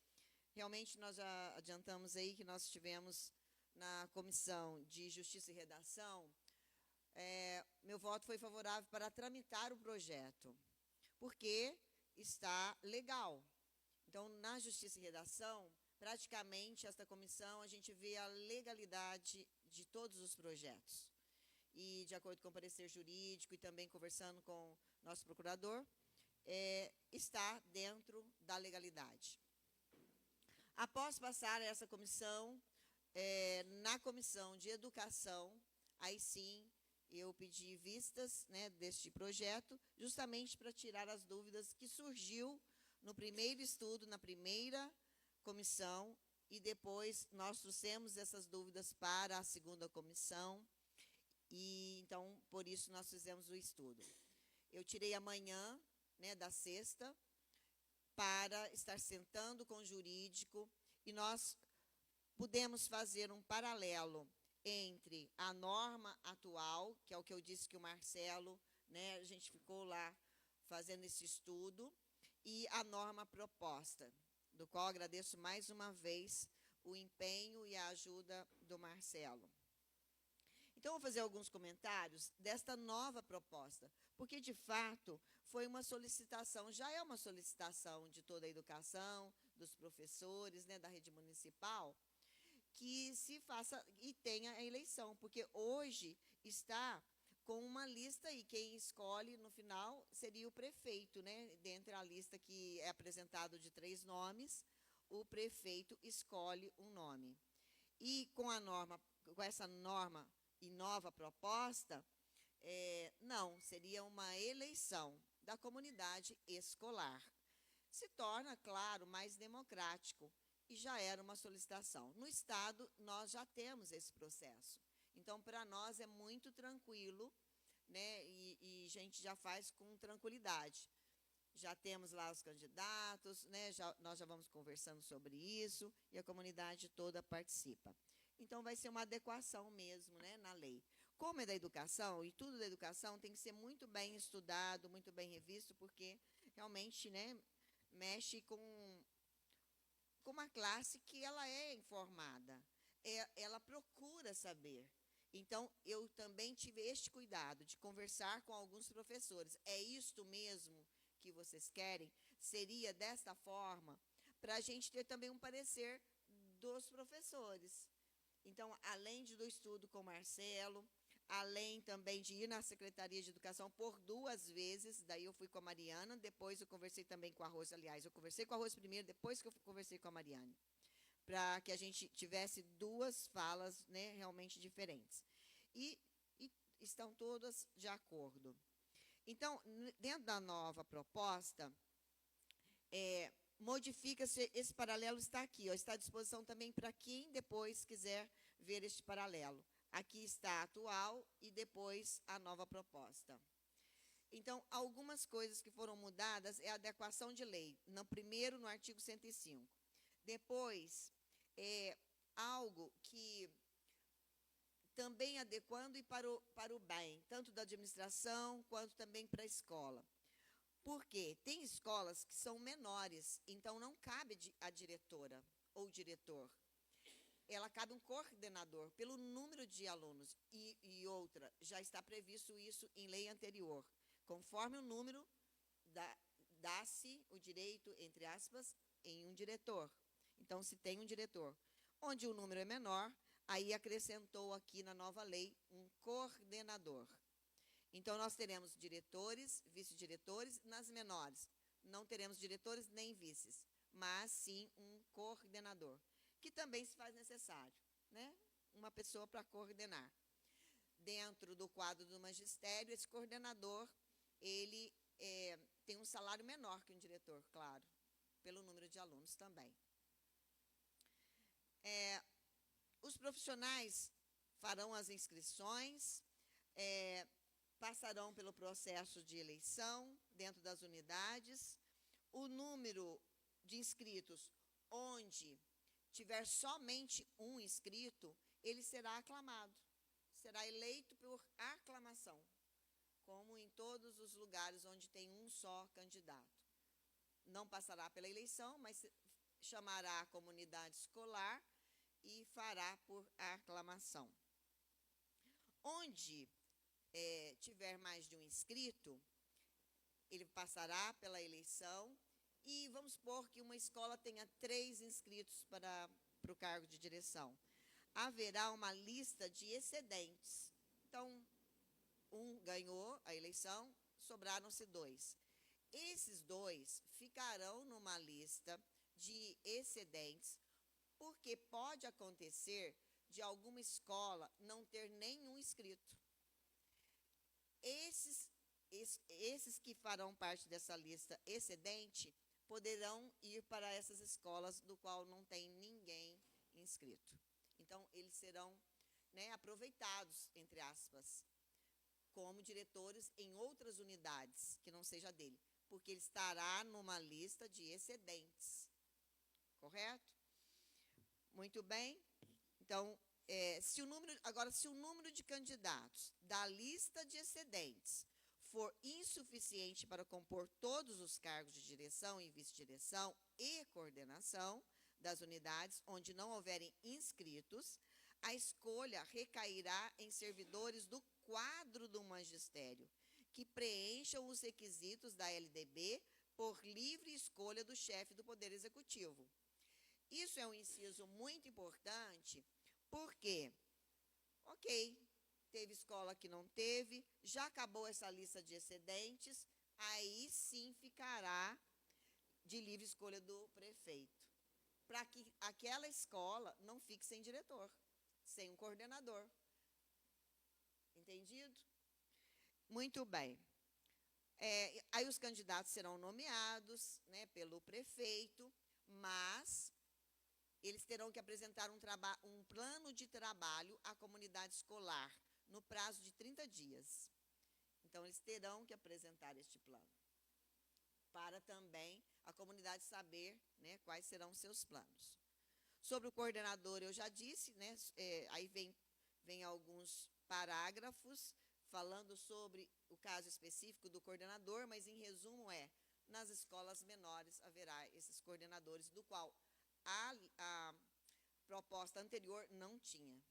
Realmente, nós já adiantamos aí que nós estivemos na Comissão de Justiça e Redação. Meu voto foi favorável para tramitar o projeto, porque está legal. Então, na Justiça e Redação, praticamente, esta comissão, a gente vê a legalidade de todos os projetos. E, de acordo com o parecer jurídico e também conversando com o nosso procurador, está dentro da legalidade. Após passar essa comissão, na Comissão de Educação, aí sim, eu pedi vistas, né, deste projeto, justamente para tirar as dúvidas que surgiu no primeiro estudo, na primeira comissão, e depois nós trouxemos essas dúvidas para a segunda comissão, e então, por isso, nós fizemos o estudo. Eu tirei amanhã, né, da sexta, para estar sentando com o jurídico, e nós pudemos fazer um paralelo entre a norma atual, que é o que eu disse que o Marcelo, né, a gente ficou lá fazendo esse estudo, e a norma proposta, do qual agradeço mais uma vez o empenho e a ajuda do Marcelo. Então, vou fazer alguns comentários desta nova proposta, porque, de fato, foi uma solicitação, já é uma solicitação de toda a educação, dos professores, né, da rede municipal, que se faça e tenha a eleição, porque hoje está com uma lista e quem escolhe no final seria o prefeito, né? Dentre a lista que é apresentado de 3 nomes, o prefeito escolhe um nome. E com essa norma e nova proposta, não, seria uma eleição da comunidade escolar. Se torna, claro, mais democrático, e já era uma solicitação. No Estado, nós já temos esse processo. Então, para nós é muito tranquilo, né, e a gente já faz com tranquilidade. Já temos lá os candidatos, né, nós já vamos conversando sobre isso, e a comunidade toda participa. Então, vai ser uma adequação mesmo, né, na lei. Como é da educação, e tudo da educação tem que ser muito bem estudado, muito bem revisto, porque realmente, né, mexe com uma classe que ela é informada, ela procura saber. Então, eu também tive este cuidado de conversar com alguns professores. É isto mesmo que vocês querem? Seria desta forma? Para a gente ter também um parecer dos professores. Então, além do estudo com o Marcelo, além também de ir na Secretaria de Educação por 2 vezes, daí eu fui com a Mariana, depois eu conversei também com a Rose, aliás, eu conversei com a Rose primeiro, depois que eu conversei com a Mariane, para que a gente tivesse 2 falas, né, realmente diferentes. E estão todas de acordo. Então, dentro da nova proposta, modifica-se, esse paralelo está aqui, ó, está à disposição também para quem depois quiser ver este paralelo. Aqui está a atual e depois a nova proposta. Então, algumas coisas que foram mudadas é a adequação de lei, primeiro no artigo 105. Depois, algo que também adequando e para o bem, tanto da administração quanto também para a escola. Por quê? Tem escolas que são menores, então não cabe a diretora ou diretor. Ela cabe um coordenador pelo número de alunos. E outra, já está previsto isso em lei anterior. Conforme o número, dá-se o direito, entre aspas, em um diretor. Então, se tem um diretor. Onde o número é menor, aí acrescentou aqui na nova lei um coordenador. Então, nós teremos diretores, vice-diretores. Nas menores, não teremos diretores nem vices, mas sim um coordenador, que também se faz necessário, né? Uma pessoa para coordenar. Dentro do quadro do magistério, esse coordenador, ele tem um salário menor que um diretor, claro, pelo número de alunos também. Os profissionais farão as inscrições, passarão pelo processo de eleição dentro das unidades. O número de inscritos, onde tiver somente um inscrito, ele será aclamado, será eleito por aclamação, como em todos os lugares onde tem um só candidato. Não passará pela eleição, mas chamará a comunidade escolar e fará por aclamação. Onde tiver mais de um inscrito, ele passará pela eleição. E vamos supor que uma escola tenha 3 inscritos para o cargo de direção. Haverá uma lista de excedentes. Então, um ganhou a eleição, sobraram-se 2. Esses 2 ficarão numa lista de excedentes, porque pode acontecer de alguma escola não ter nenhum inscrito. Esses que farão parte dessa lista excedente poderão ir para essas escolas do qual não tem ninguém inscrito. Então, eles serão, né, aproveitados, entre aspas, como diretores em outras unidades, que não seja dele, porque ele estará numa lista de excedentes. Correto? Muito bem. Então, se o número de candidatos da lista de excedentes for insuficiente para compor todos os cargos de direção e vice-direção e coordenação das unidades onde não houverem inscritos, a escolha recairá em servidores do quadro do magistério, que preencham os requisitos da LDB por livre escolha do chefe do Poder Executivo. Isso é um inciso muito importante, porque, teve escola que não teve, já acabou essa lista de excedentes, aí sim ficará de livre escolha do prefeito, para que aquela escola não fique sem diretor, sem um coordenador. Entendido? Muito bem. Aí os candidatos serão nomeados, né, pelo prefeito, mas eles terão que apresentar um plano de trabalho à comunidade escolar, no prazo de 30 dias. Então, eles terão que apresentar este plano, para também a comunidade saber, né, quais serão os seus planos. Sobre o coordenador, eu já disse, né, aí vem alguns parágrafos falando sobre o caso específico do coordenador, mas, em resumo, nas escolas menores haverá esses coordenadores, do qual a proposta anterior não tinha.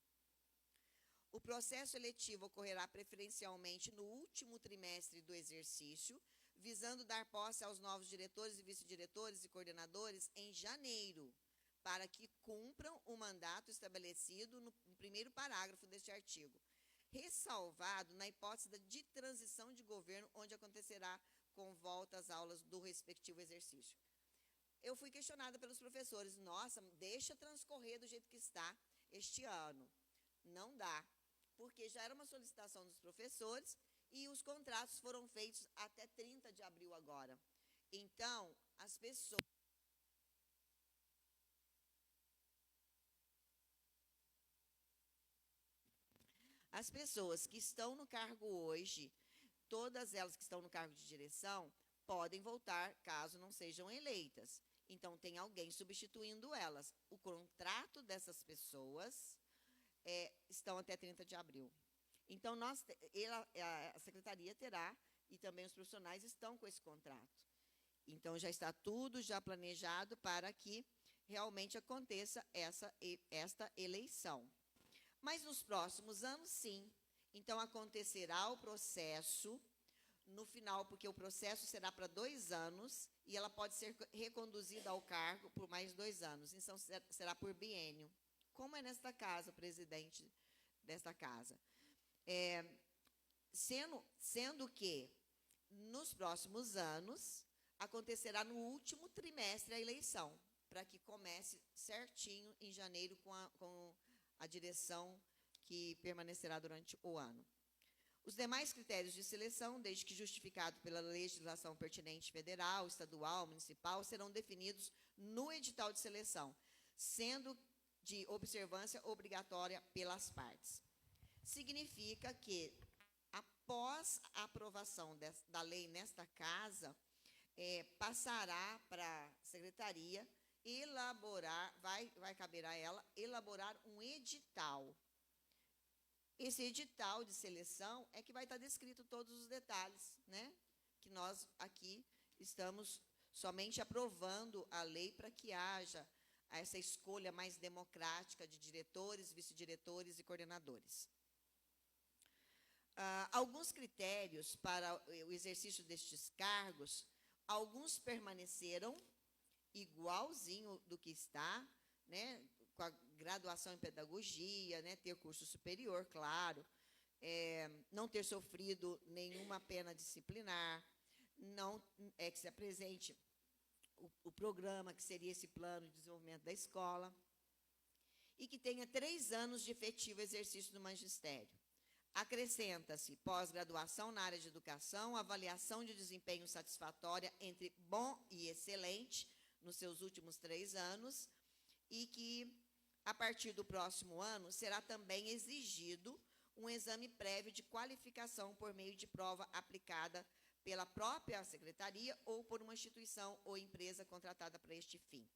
O processo eletivo ocorrerá preferencialmente no último trimestre do exercício, visando dar posse aos novos diretores e vice-diretores e coordenadores em janeiro, para que cumpram o mandato estabelecido no primeiro parágrafo deste artigo, ressalvado na hipótese de transição de governo, onde acontecerá com volta às aulas do respectivo exercício. Eu fui questionada pelos professores, nossa, deixa transcorrer do jeito que está este ano. Não dá, porque já era uma solicitação dos professores e os contratos foram feitos até 30 de abril agora. Então, as pessoas que estão no cargo hoje, todas elas que estão no cargo de direção, podem voltar caso não sejam eleitas. Então, tem alguém substituindo elas. O contrato dessas pessoas estão até 30 de abril. Então, a secretaria terá, e também os profissionais estão com esse contrato. Então, já está tudo já planejado para que realmente aconteça esta eleição. Mas nos próximos anos, sim. Então, acontecerá o processo no final, porque o processo será para 2 anos e ela pode ser reconduzida ao cargo por mais 2 anos. Então, será por biênio. Como é nesta casa, o presidente desta casa? Sendo que, nos próximos anos, acontecerá no último trimestre a eleição, para que comece certinho em janeiro com a direção que permanecerá durante o ano. Os demais critérios de seleção, desde que justificado pela legislação pertinente federal, estadual, municipal, serão definidos no edital de seleção, sendo de observância obrigatória pelas partes. Significa que, após a aprovação da lei nesta casa, passará para a secretaria elaborar, vai caber a ela elaborar um edital. Esse edital de seleção é que vai estar descrito todos os detalhes, né? Que nós aqui estamos somente aprovando a lei para que haja essa escolha mais democrática de diretores, vice-diretores e coordenadores. Alguns critérios para o exercício destes cargos, alguns permaneceram igualzinho do que está, né? Com a graduação em pedagogia, né, ter curso superior, claro, não ter sofrido nenhuma pena disciplinar, não que se apresente o programa, que seria esse plano de desenvolvimento da escola, e que tenha 3 anos de efetivo exercício do magistério. Acrescenta-se pós-graduação na área de educação, avaliação de desempenho satisfatória entre bom e excelente nos seus últimos 3 anos, e que, a partir do próximo ano, será também exigido um exame prévio de qualificação por meio de prova aplicada pela própria secretaria ou por uma instituição ou empresa contratada para este fim.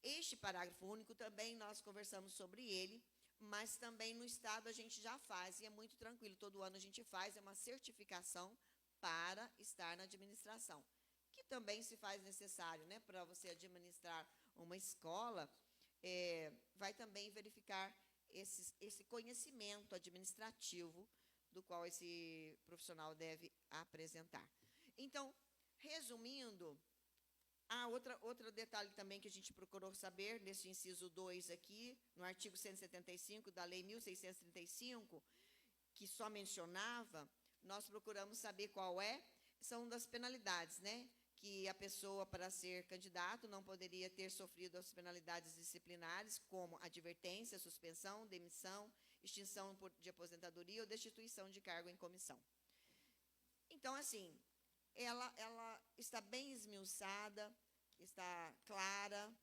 Este parágrafo único também nós conversamos sobre ele, mas também no Estado a gente já faz, e é muito tranquilo, todo ano a gente faz, é uma certificação para estar na administração, que também se faz necessário, né, para você administrar uma escola, vai também verificar esse conhecimento administrativo do qual esse profissional deve apresentar. Então, resumindo, outro detalhe também que a gente procurou saber, nesse inciso 2 aqui, no artigo 175 da Lei 1.635, que só mencionava, nós procuramos saber são das penalidades, né? Que a pessoa, para ser candidato, não poderia ter sofrido as penalidades disciplinares, como advertência, suspensão, demissão, extinção de aposentadoria ou destituição de cargo em comissão. Então, assim, ela está bem esmiuçada, está clara,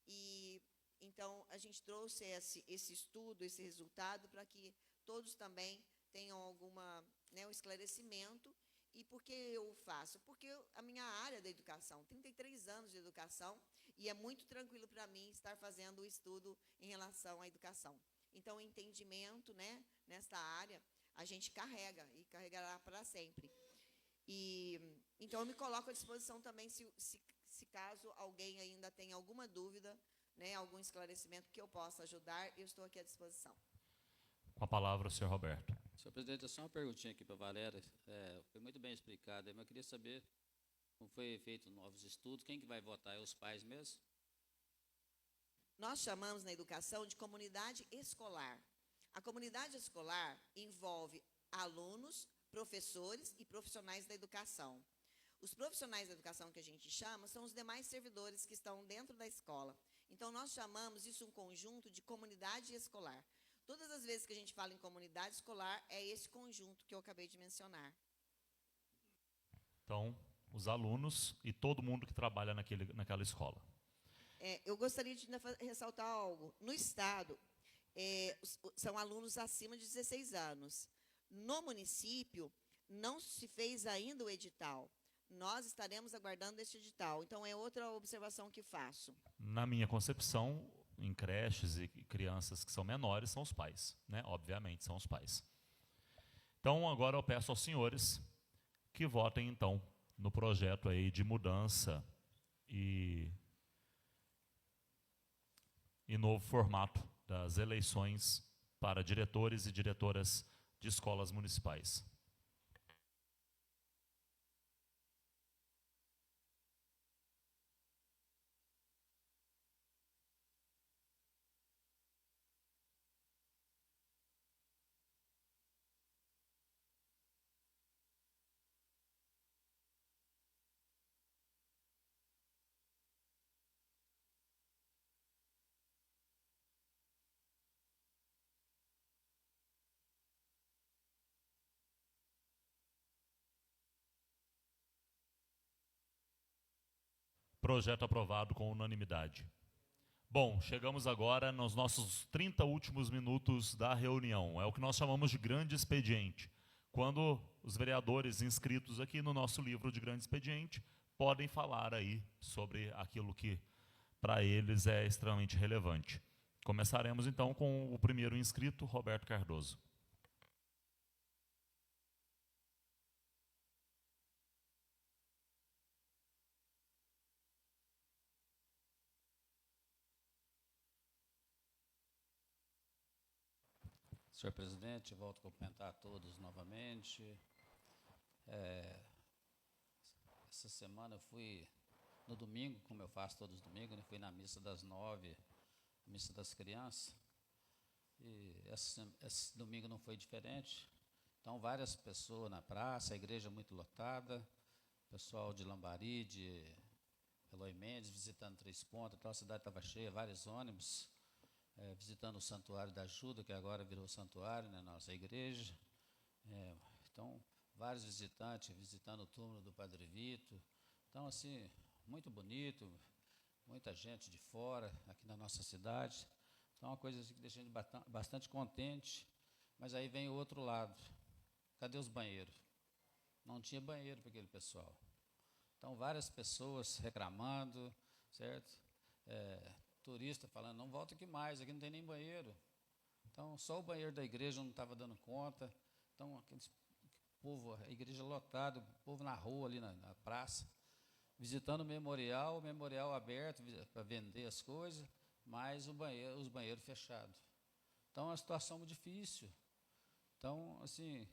e então a gente trouxe esse estudo, esse resultado, para que todos também tenham um esclarecimento. E por que eu faço? Porque a minha área da educação, 33 anos de educação, e é muito tranquilo para mim estar fazendo o estudo em relação à educação. Então, o entendimento, né, nesta área, a gente carrega e carregará para sempre. Então, eu me coloco à disposição também, se caso alguém ainda tenha alguma dúvida, né, algum esclarecimento que eu possa ajudar, eu estou aqui à disposição. Com a palavra, o senhor Roberto. Senhor presidente, só uma perguntinha aqui para a Valéria. Foi muito bem explicado, mas eu queria saber como foi feito novos estudos, quem que vai votar? É os pais mesmo? Nós chamamos na educação de comunidade escolar. A comunidade escolar envolve alunos, professores e profissionais da educação. Os profissionais da educação que a gente chama são os demais servidores que estão dentro da escola. Então, nós chamamos isso um conjunto de comunidade escolar. Todas as vezes que a gente fala em comunidade escolar, é esse conjunto que eu acabei de mencionar. Então, os alunos e todo mundo que trabalha naquela escola. Eu gostaria de ainda ressaltar algo. No Estado, são alunos acima de 16 anos. No município, não se fez ainda o edital. Nós estaremos aguardando este edital. Então, é outra observação que faço. Na minha concepção, em creches e crianças que são menores, são os pais, né? Obviamente, são os pais. Então, agora eu peço aos senhores que votem, então, no projeto aí de mudança e novo formato das eleições para diretores e diretoras de escolas municipais. Projeto aprovado com unanimidade. Bom, chegamos agora nos nossos 30 últimos minutos da reunião. É o que nós chamamos de grande expediente. Quando os vereadores inscritos aqui no nosso livro de grande expediente podem falar aí sobre aquilo que para eles é extremamente relevante. Começaremos então com o primeiro inscrito, Roberto Cardoso. Senhor presidente, volto a cumprimentar a todos novamente. Essa semana eu fui, no domingo, como eu faço todos os domingos, né, fui na missa das 9, missa das crianças, e esse domingo não foi diferente. Então, várias pessoas na praça, a igreja muito lotada, pessoal de Lambari, de Eloy Mendes, visitando Três Pontas, então a cidade estava cheia, vários ônibus, visitando o Santuário da Ajuda, que agora virou santuário na nossa igreja. Então, vários visitantes visitando o túmulo do Padre Vito. Então, assim, muito bonito, muita gente de fora, aqui na nossa cidade. Então, é uma coisa assim, que deixa a gente bastante contente. Mas aí vem o outro lado. Cadê os banheiros? Não tinha banheiro para aquele pessoal. Então, várias pessoas reclamando, certo? Turista falando, não volta aqui mais, aqui não tem nem banheiro. Então, só o banheiro da igreja não estava dando conta. Então, aqueles povo, a igreja lotada, o povo na rua, ali na praça, visitando o memorial aberto para vender as coisas, mas os banheiros fechados. Então, é uma situação muito difícil. Então, assim,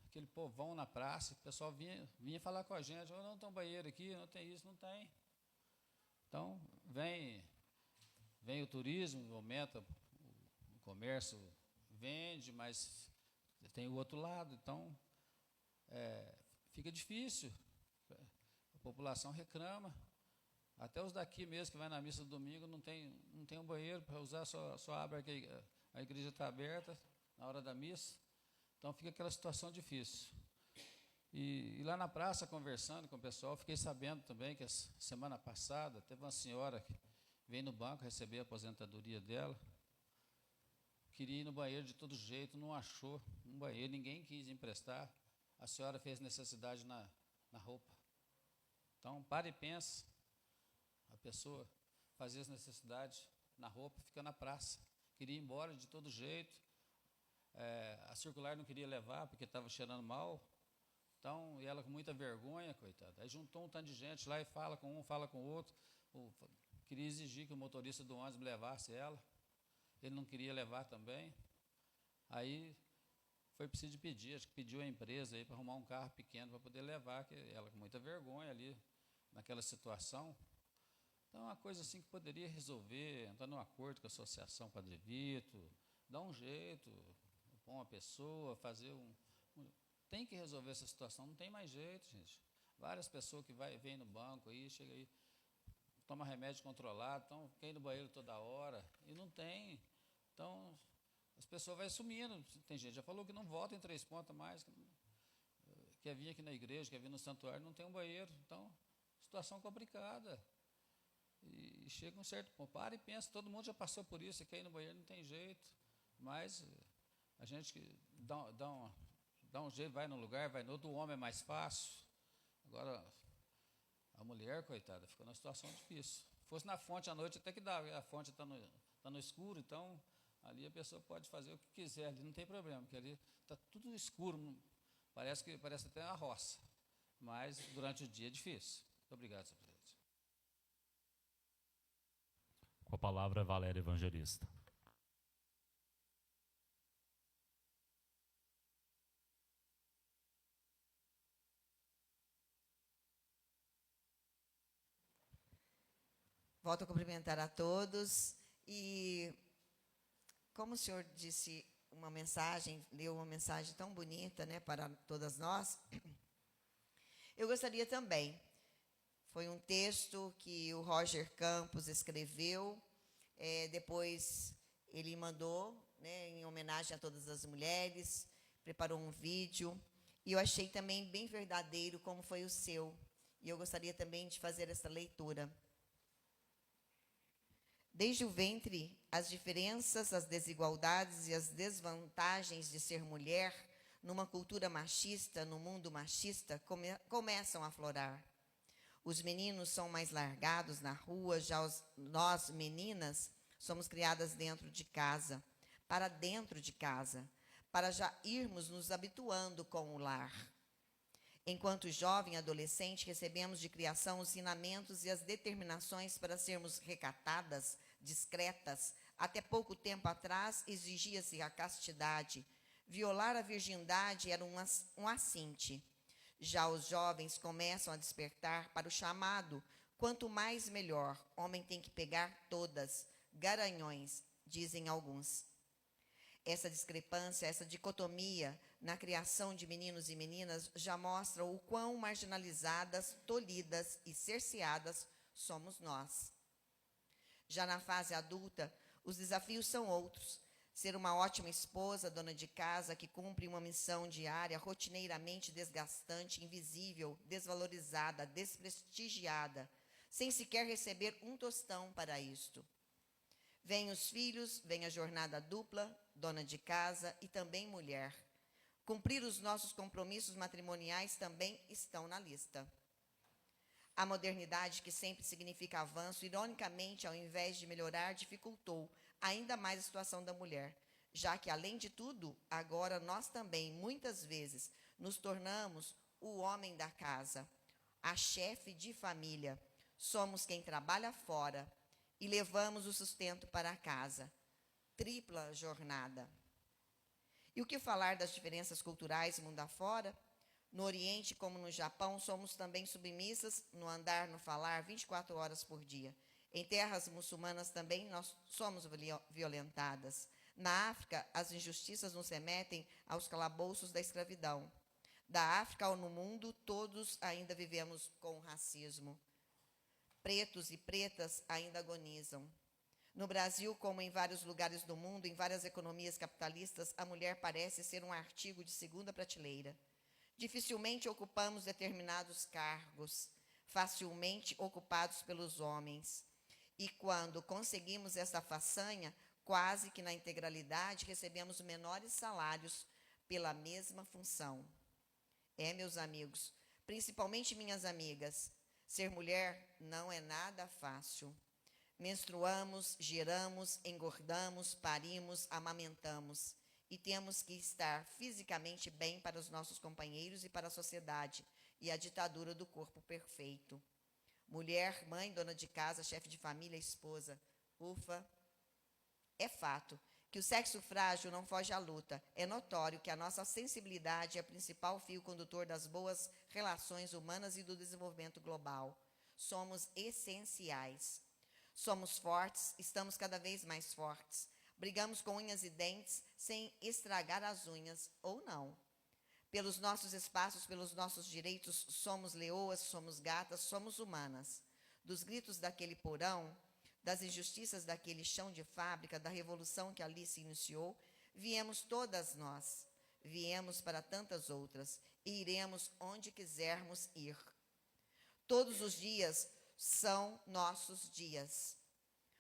aquele povão na praça, o pessoal vinha falar com a gente, oh, não tem um banheiro aqui, não tem isso, não tem. Então, vem o turismo, aumenta o comércio, vende, mas tem o outro lado. Então, fica difícil. A população reclama. Até os daqui mesmo, que vai na missa do domingo, não tem um banheiro para usar, só abre que a igreja está aberta na hora da missa. Então, fica aquela situação difícil. E lá na praça, conversando com o pessoal, fiquei sabendo também que a semana passada teve uma senhora que veio no banco receber a aposentadoria dela, queria ir no banheiro de todo jeito, não achou um banheiro, ninguém quis emprestar, a senhora fez necessidade na roupa. Então, para e pensa, a pessoa fazia as necessidades na roupa, fica na praça, queria ir embora de todo jeito, a circular não queria levar porque estava cheirando mal. Então, e ela com muita vergonha, coitada. Aí juntou um tanto de gente lá e fala com um, fala com o outro. Queria exigir que o motorista do ônibus levasse ela. Ele não queria levar também. Aí foi preciso pedir, acho que pediu a empresa aí para arrumar um carro pequeno para poder levar, que ela com muita vergonha ali, naquela situação. Então, é uma coisa assim que poderia resolver, entrar num acordo com a Associação Padre Vito, dar um jeito, pôr uma pessoa, fazer tem que resolver essa situação, não tem mais jeito, gente. Várias pessoas que vêm no banco aí, chega aí, toma remédio controlado, então quer ir no banheiro toda hora, e não tem. Então, as pessoas vão sumindo. Tem gente que já falou que não volta em Três Pontas mais, quer vir aqui na igreja, quer vir no santuário, não tem um banheiro. Então, situação complicada. E chega um certo ponto, para e pensa, todo mundo já passou por isso, você quer ir no banheiro, não tem jeito. Mas a gente dá um jeito, vai num lugar, vai no outro, o homem é mais fácil. Agora, a mulher, coitada, ficou numa situação difícil. Se fosse na fonte à noite, até que dá, a fonte está no escuro, então ali a pessoa pode fazer o que quiser, ali não tem problema, porque ali está tudo escuro, parece até uma roça, mas durante o dia é difícil. Muito obrigado, senhor presidente. Com a palavra, Valéria Evangelista. Volto a cumprimentar a todos e, como o senhor disse uma mensagem, leu uma mensagem tão bonita, né, para todas nós, eu gostaria também. Foi um texto que o Roger Campos escreveu, depois ele mandou, né, em homenagem a todas as mulheres, preparou um vídeo, e eu achei também bem verdadeiro como foi o seu, e eu gostaria também de fazer essa leitura. Desde o ventre, as diferenças, as desigualdades e as desvantagens de ser mulher numa cultura machista, no mundo machista, começam a aflorar. Os meninos são mais largados na rua, já nós, meninas, somos criadas dentro de casa, para já irmos nos habituando com o lar. Enquanto jovem e adolescente, recebemos de criação os ensinamentos e as determinações para sermos recatadas, discretas. Até pouco tempo atrás, exigia-se a castidade. Violar a virgindade era um assinte. Já os jovens começam a despertar para o chamado, quanto mais melhor, homem tem que pegar todas, garanhões, dizem alguns. Essa discrepância, essa dicotomia na criação de meninos e meninas já mostra o quão marginalizadas, tolhidas e cerceadas somos nós. Já na fase adulta, os desafios são outros. Ser uma ótima esposa, dona de casa, que cumpre uma missão diária, rotineiramente desgastante, invisível, desvalorizada, desprestigiada, sem sequer receber um tostão para isto. Vêm os filhos, vem a jornada dupla, dona de casa e também mulher. Cumprir os nossos compromissos matrimoniais também estão na lista. A modernidade, que sempre significa avanço, ironicamente, ao invés de melhorar, dificultou ainda mais a situação da mulher, já que, além de tudo, agora nós também, muitas vezes, nos tornamos o homem da casa, a chefe de família. Somos quem trabalha fora e levamos o sustento para a casa. Tripla jornada. E o que falar das diferenças culturais mundo afora? No Oriente, como no Japão, somos também submissas no andar, no falar, 24 horas por dia. Em terras muçulmanas também nós somos violentadas. Na África, as injustiças nos remetem aos calabouços da escravidão. Da África ou no mundo, todos ainda vivemos com racismo. Pretos e pretas ainda agonizam. No Brasil, como em vários lugares do mundo, em várias economias capitalistas, a mulher parece ser um artigo de segunda prateleira. Dificilmente ocupamos determinados cargos, facilmente ocupados pelos homens. E quando conseguimos essa façanha, quase que na integralidade, recebemos menores salários pela mesma função. Meus amigos, principalmente minhas amigas, ser mulher não é nada fácil. Menstruamos, geramos, engordamos, parimos, amamentamos. E temos que estar fisicamente bem para os nossos companheiros e para a sociedade, e a ditadura do corpo perfeito. Mulher, mãe, dona de casa, chefe de família, esposa. Ufa! É fato que o sexo frágil não foge à luta. É notório que a nossa sensibilidade é o principal fio condutor das boas relações humanas e do desenvolvimento global. Somos essenciais. Somos fortes, estamos cada vez mais fortes. Brigamos com unhas e dentes sem estragar as unhas, ou não. Pelos nossos espaços, pelos nossos direitos, somos leoas, somos gatas, somos humanas. Dos gritos daquele porão, das injustiças daquele chão de fábrica, da revolução que ali se iniciou, viemos todas nós. viemos para tantas outras e iremos onde quisermos ir. Todos os dias são nossos dias.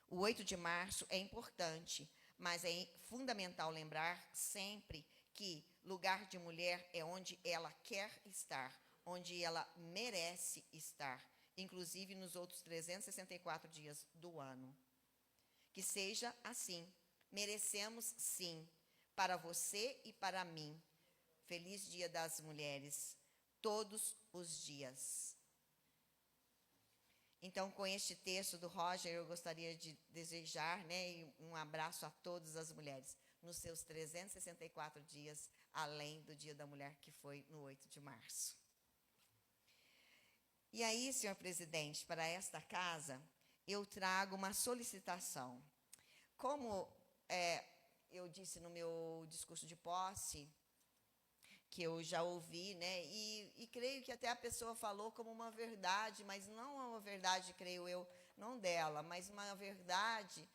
O 8 de março é importante, mas é fundamental lembrar sempre que lugar de mulher é onde ela quer estar, onde ela merece estar, inclusive nos outros 364 dias do ano. Que seja assim. Merecemos sim, para você e para mim. Feliz Dia das Mulheres, todos os dias. Então, com este texto do Roger, eu gostaria de desejar, um abraço a todas as mulheres, nos seus 364 dias, além do Dia da Mulher, que foi no 8 de março. E aí, senhor presidente, para esta casa, eu trago uma solicitação. Como eu disse no meu discurso de posse, que eu já ouvi, e creio que até a pessoa falou como uma verdade, mas não é uma verdade, creio eu, não dela, mas uma verdade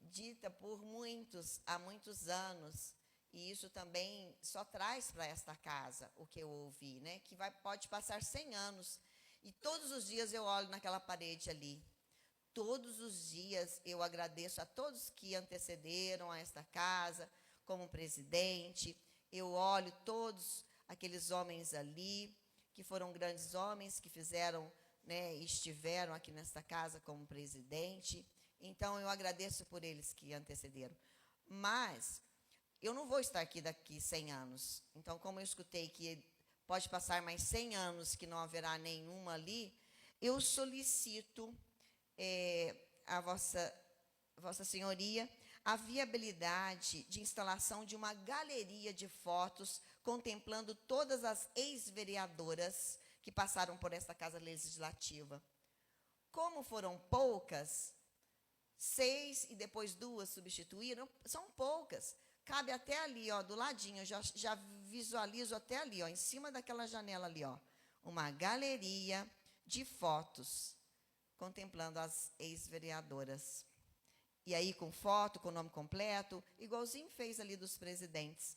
dita por muitos, há muitos anos, e isso também só traz para esta casa o que eu ouvi, que pode passar 100 anos, e todos os dias eu olho naquela parede ali. Todos os dias eu agradeço a todos que antecederam a esta casa, como presidente. Eu olho todos aqueles homens ali, que foram grandes homens, que fizeram, estiveram aqui nesta casa como presidente. Então, eu agradeço por eles que antecederam. Mas, eu não vou estar aqui daqui 100 anos. Então, como eu escutei que pode passar mais 100 anos, que não haverá nenhuma ali, eu solicito a Vossa Senhoria a viabilidade de instalação de uma galeria de fotos contemplando todas as ex-vereadoras que passaram por esta Casa Legislativa. Como foram poucas, 6 e depois 2 substituíram, são poucas. Cabe até ali, do ladinho, já visualizo até ali, em cima daquela janela ali, uma galeria de fotos contemplando as ex-vereadoras. E aí com foto, com nome completo, igualzinho fez ali dos presidentes.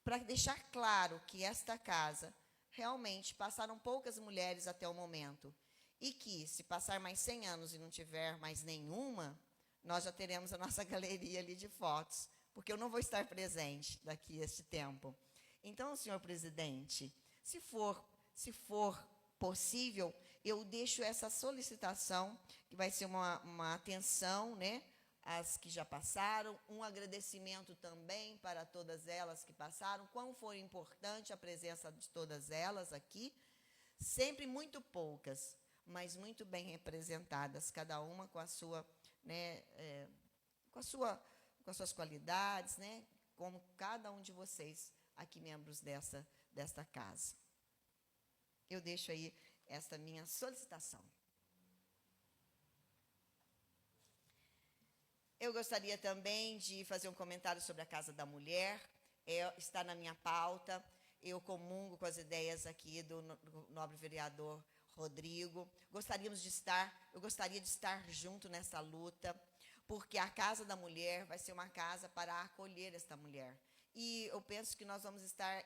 Para deixar claro que esta casa, realmente, passaram poucas mulheres até o momento. E que, se passar mais 100 anos e não tiver mais nenhuma, nós já teremos a nossa galeria ali de fotos, porque eu não vou estar presente daqui a este tempo. Então, senhor presidente, se for possível, eu deixo essa solicitação, que vai ser uma atenção, às que já passaram, um agradecimento também para todas elas que passaram, quão foi importante a presença de todas elas aqui, sempre muito poucas, mas muito bem representadas, cada uma com a sua, com as suas qualidades, como cada um de vocês aqui, membros desta casa. Eu deixo aí esta minha solicitação. Eu gostaria também de fazer um comentário sobre a Casa da Mulher. Está na minha pauta. Eu comungo com as ideias aqui do nobre vereador Rodrigo. Eu gostaria de estar junto nessa luta, porque a Casa da Mulher vai ser uma casa para acolher esta mulher. E eu penso que nós vamos estar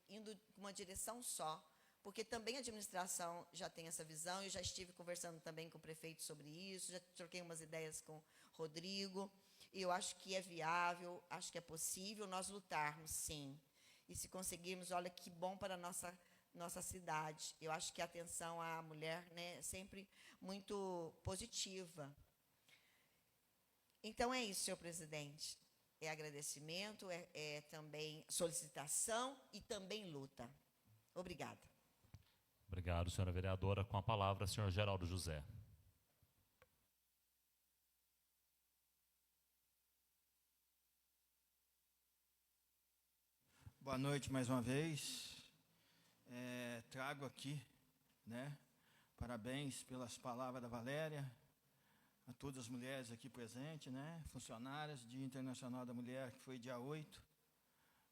indo com uma direção só, porque também a administração já tem essa visão, eu já estive conversando também com o prefeito sobre isso, já troquei umas ideias com o Rodrigo, e eu acho que é viável, acho que é possível nós lutarmos, sim. E se conseguirmos, olha que bom para a nossa cidade. Eu acho que a atenção à mulher é sempre muito positiva. Então, é isso, senhor presidente. É agradecimento, é também solicitação e também luta. Obrigada. Obrigado, senhora vereadora. Com a palavra, senhor Geraldo José. Boa noite mais uma vez. Trago aqui, parabéns pelas palavras da Valéria, a todas as mulheres aqui presentes, funcionárias, Dia Internacional da Mulher, que foi dia 8,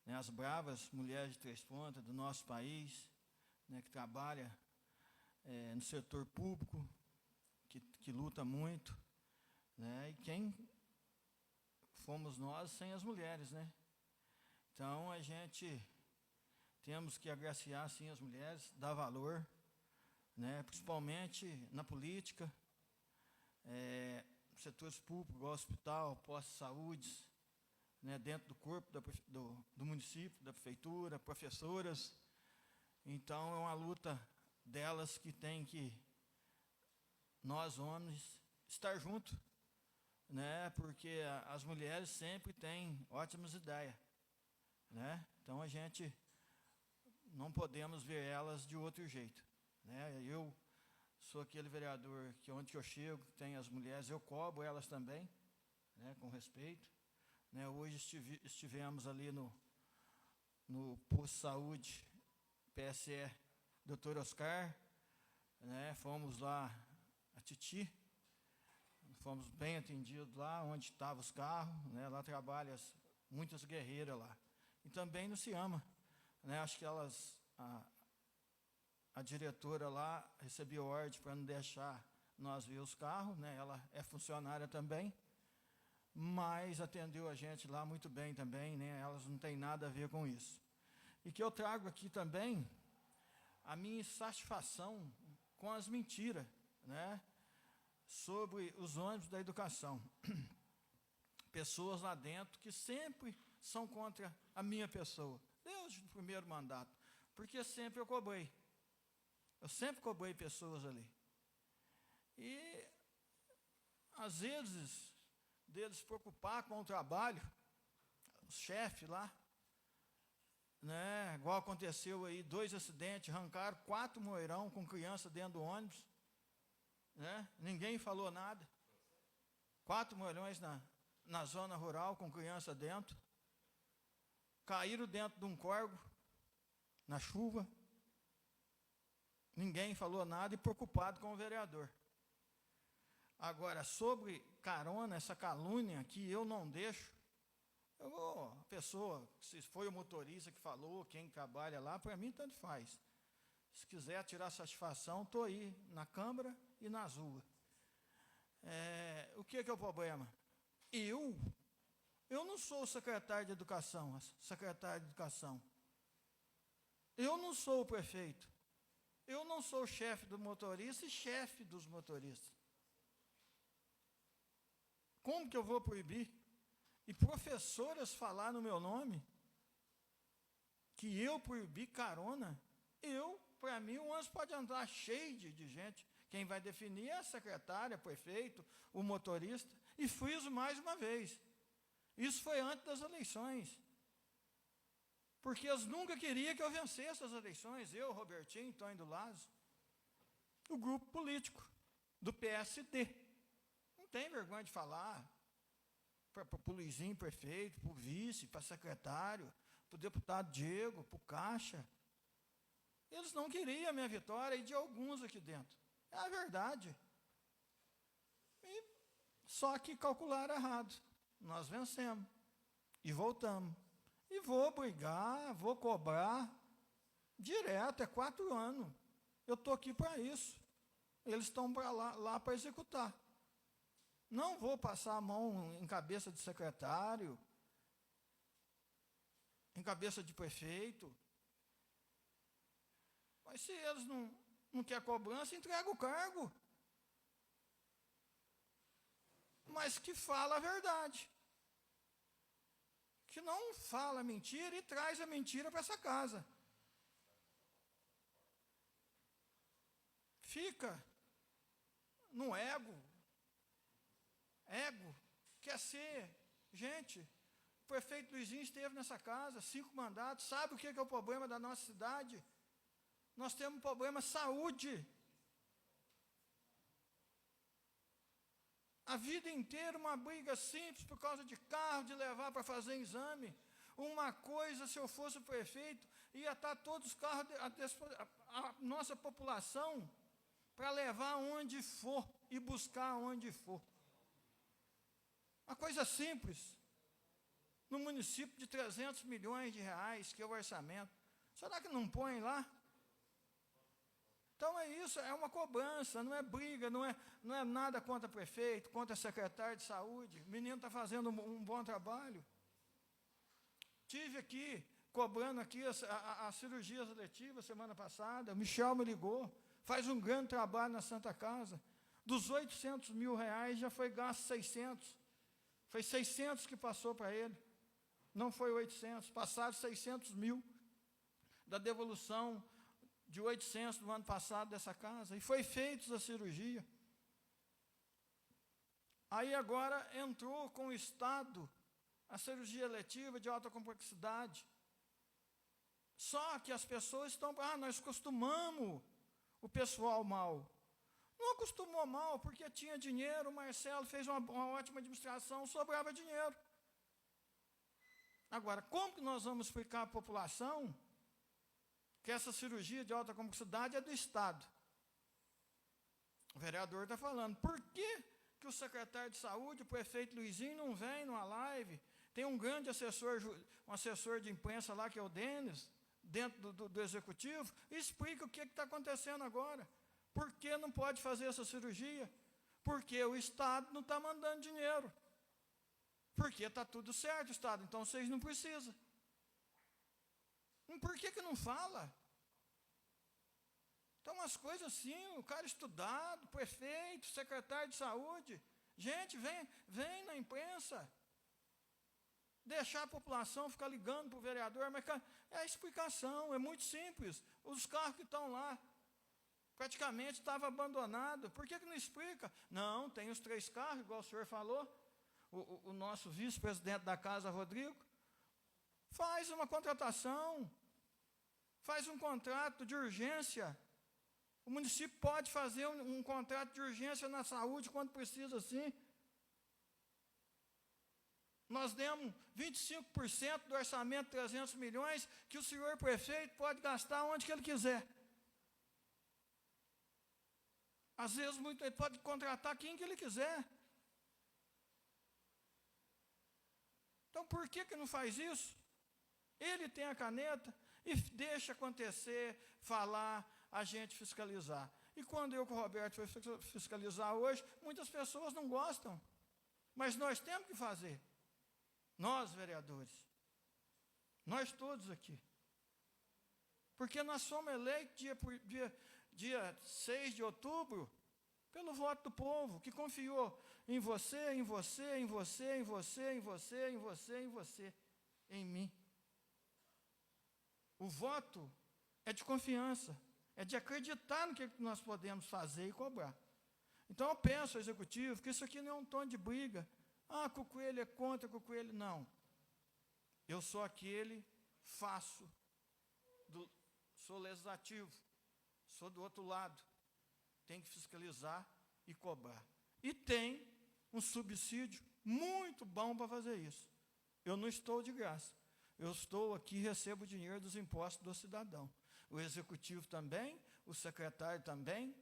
as bravas mulheres de Três Pontas do nosso país, que trabalha no setor público, que luta muito, e quem fomos nós sem as mulheres, Então, a gente temos que agraciar, sim, as mulheres, dar valor, né, principalmente na política, setores públicos, igual hospital, postos de saúde, né, dentro do corpo do município, da prefeitura, professoras. Então, é uma luta delas que tem que, nós homens, estar juntos, né, porque as mulheres sempre têm ótimas ideias, né? Então, a gente não podemos ver elas de outro jeito, né? Eu sou aquele vereador que, onde eu chego, tem as mulheres, eu cobro elas também, né, com respeito. Né, hoje estivemos ali no posto de saúde, PSE, Dr. Oscar, né, fomos lá a Titi, fomos bem atendidos lá, onde estavam os carros, né, lá trabalham muitas guerreiras lá. E também no Ciama, né, acho que a diretora lá recebeu ordem para não deixar nós ver os carros, né, ela é funcionária também, mas atendeu a gente lá muito bem também, né, elas não têm nada a ver com isso. E que eu trago aqui também a minha insatisfação com as mentiras, né, sobre os ônibus da educação. Pessoas lá dentro que sempre são contra a minha pessoa, desde o primeiro mandato, porque sempre eu cobrei. Eu sempre cobrei pessoas ali. E, às vezes, deles se preocupar com o trabalho, os chefes lá, né, igual aconteceu aí, 2 acidentes, arrancaram 4 moirão com criança dentro do ônibus, né, ninguém falou nada. 4 moirões na zona rural com criança dentro, caíram dentro de um córrego, na chuva, ninguém falou nada e preocupado com o vereador. Agora, sobre carona, essa calúnia que eu não deixo, a pessoa, se foi o motorista que falou, quem trabalha lá, para mim tanto faz. Se quiser tirar satisfação, estou aí na Câmara e nas ruas. O que é o problema? Eu não sou o secretário de Educação, Eu não sou o prefeito. Eu não sou o chefe do motorista e chefe dos motoristas. Como que eu vou proibir? E professoras falar no meu nome, que eu proibi carona, para mim, o ônibus pode andar cheio de gente. Quem vai definir é a secretária, prefeito, o motorista. E friso mais uma vez. Isso foi antes das eleições. Porque eles nunca queriam que eu vencesse as eleições. Eu, Robertinho, Antônio do Lazo. O grupo político do PSD. Não tem vergonha de falar para o Luizinho, prefeito, para o vice, para o secretário, para o deputado Diego, para o Caixa. Eles não queriam a minha vitória e de alguns aqui dentro. É a verdade. E só que calcularam errado. Nós vencemos. E voltamos. E vou brigar, vou cobrar direto, 4 anos. Eu estou aqui para isso. Eles estão lá para executar. Não vou passar a mão em cabeça de secretário, em cabeça de prefeito. Mas se eles não querem cobrança, entrega o cargo. Mas que fala a verdade. Que não fala mentira e traz a mentira para essa casa. Fica no ego. Ego. Quer ser. Gente, o prefeito Luizinho esteve nessa casa, 5 mandatos. Sabe o que é o problema da nossa cidade? Nós temos um problema de saúde. A vida inteira uma briga simples por causa de carro, de levar para fazer exame. Uma coisa, se eu fosse o prefeito, ia estar todos os carros, a nossa população, para levar onde for e buscar onde for. Uma coisa simples. No município de 300 milhões de reais, que é o orçamento. Será que não põe lá? Então é isso, é uma cobrança, não é briga, não é nada contra prefeito, contra secretário de saúde. O menino está fazendo um bom trabalho. Tive aqui cobrando aqui as cirurgias eletivas semana passada. O Michel me ligou, faz um grande trabalho na Santa Casa. Dos 800 mil reais, já foi gasto 600. Foi 600 que passou para ele. Não foi 800, passaram 600 mil da devolução de 800 do ano passado dessa casa. E foi feita a cirurgia. Aí agora entrou com o Estado a cirurgia eletiva de alta complexidade. Só que as pessoas estão, nós acostumamos o pessoal mal. Não acostumou mal, porque tinha dinheiro, o Marcelo fez uma ótima administração, sobrava dinheiro. Agora, como que nós vamos explicar à população que essa cirurgia de alta complexidade é do Estado? O vereador está falando, por que o secretário de saúde, o prefeito Luizinho, não vem numa live? Tem um grande assessor, um assessor de imprensa lá, que é o Denis, dentro do executivo, e explica o que está acontecendo agora. Por que não pode fazer essa cirurgia? Porque o Estado não está mandando dinheiro. Porque está tudo certo, Estado, então vocês não precisam. Por que não fala? Então, umas coisas assim, o cara estudado, prefeito, secretário de saúde. Gente, vem na imprensa. Deixar a população ficar ligando para o vereador, mas é a explicação, é muito simples. Os carros que estão lá, praticamente estava abandonado. Por que não explica? Não, tem os 3 carros, igual o senhor falou. O nosso vice-presidente da casa, Rodrigo, faz uma contratação, faz um contrato de urgência. O município pode fazer um contrato de urgência na saúde quando precisa, sim. Nós demos 25% do orçamento, 300 milhões, que o senhor prefeito pode gastar onde que ele quiser. Às vezes, ele pode contratar quem que ele quiser. Então, por que não faz isso? Ele tem a caneta e deixa acontecer, falar, a gente fiscalizar. E quando eu com o Roberto fui fiscalizar hoje, muitas pessoas não gostam. Mas nós temos que fazer. Nós, vereadores. Nós todos aqui. Porque nós somos eleitos dia 6 de outubro pelo voto do povo, que confiou em você, em você, em você, em você, em você, em você, em você, em mim. O voto é de confiança, é de acreditar no que nós podemos fazer e cobrar. Então eu peço ao executivo que isso aqui não é um tom de briga. Que o Coelho é contra, que o Coelho não. Eu sou aquele, sou legislativo, sou do outro lado. Tem que fiscalizar e cobrar. E tem um subsídio muito bom para fazer isso. Eu não estou de graça. Eu estou aqui e recebo dinheiro dos impostos do cidadão. O executivo também, o secretário também.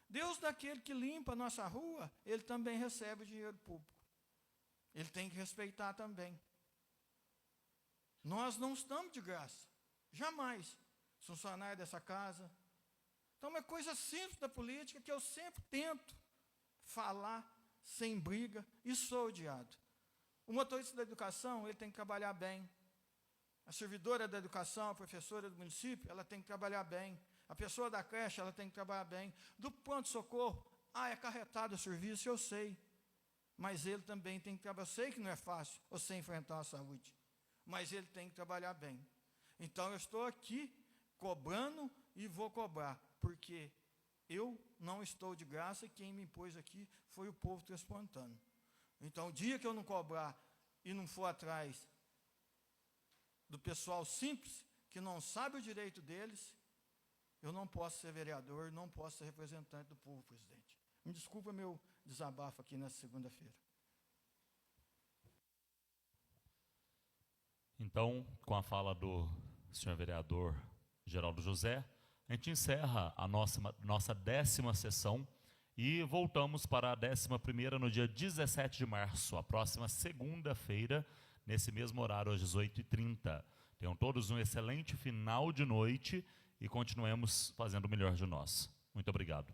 Deus daquele que limpa a nossa rua, ele também recebe dinheiro público. Ele tem que respeitar também. Nós não estamos de graça. Jamais. Funcionário dessa casa. Então, é coisa simples da política que eu sempre tento falar sem briga e sou odiado. O motorista da educação, ele tem que trabalhar bem. A servidora da educação, a professora do município, ela tem que trabalhar bem. A pessoa da creche, ela tem que trabalhar bem. Do pronto-socorro, é acarretado o serviço, eu sei. Mas ele também tem que trabalhar. Eu sei que não é fácil você enfrentar a saúde. Mas ele tem que trabalhar bem. Então, eu estou aqui cobrando e vou cobrar. Porque eu não estou de graça e quem me impôs aqui foi o povo transplantando. Então, o dia que eu não cobrar e não for atrás do pessoal simples, que não sabe o direito deles, eu não posso ser vereador, não posso ser representante do povo, presidente. Me desculpa meu desabafo aqui nessa segunda-feira. Então, com a fala do senhor vereador Geraldo José, a gente encerra a nossa 10ª sessão e voltamos para a 11ª no dia 17 de março, a próxima segunda-feira, nesse mesmo horário, às 18h30. Tenham todos um excelente final de noite e continuemos fazendo o melhor de nós. Muito obrigado.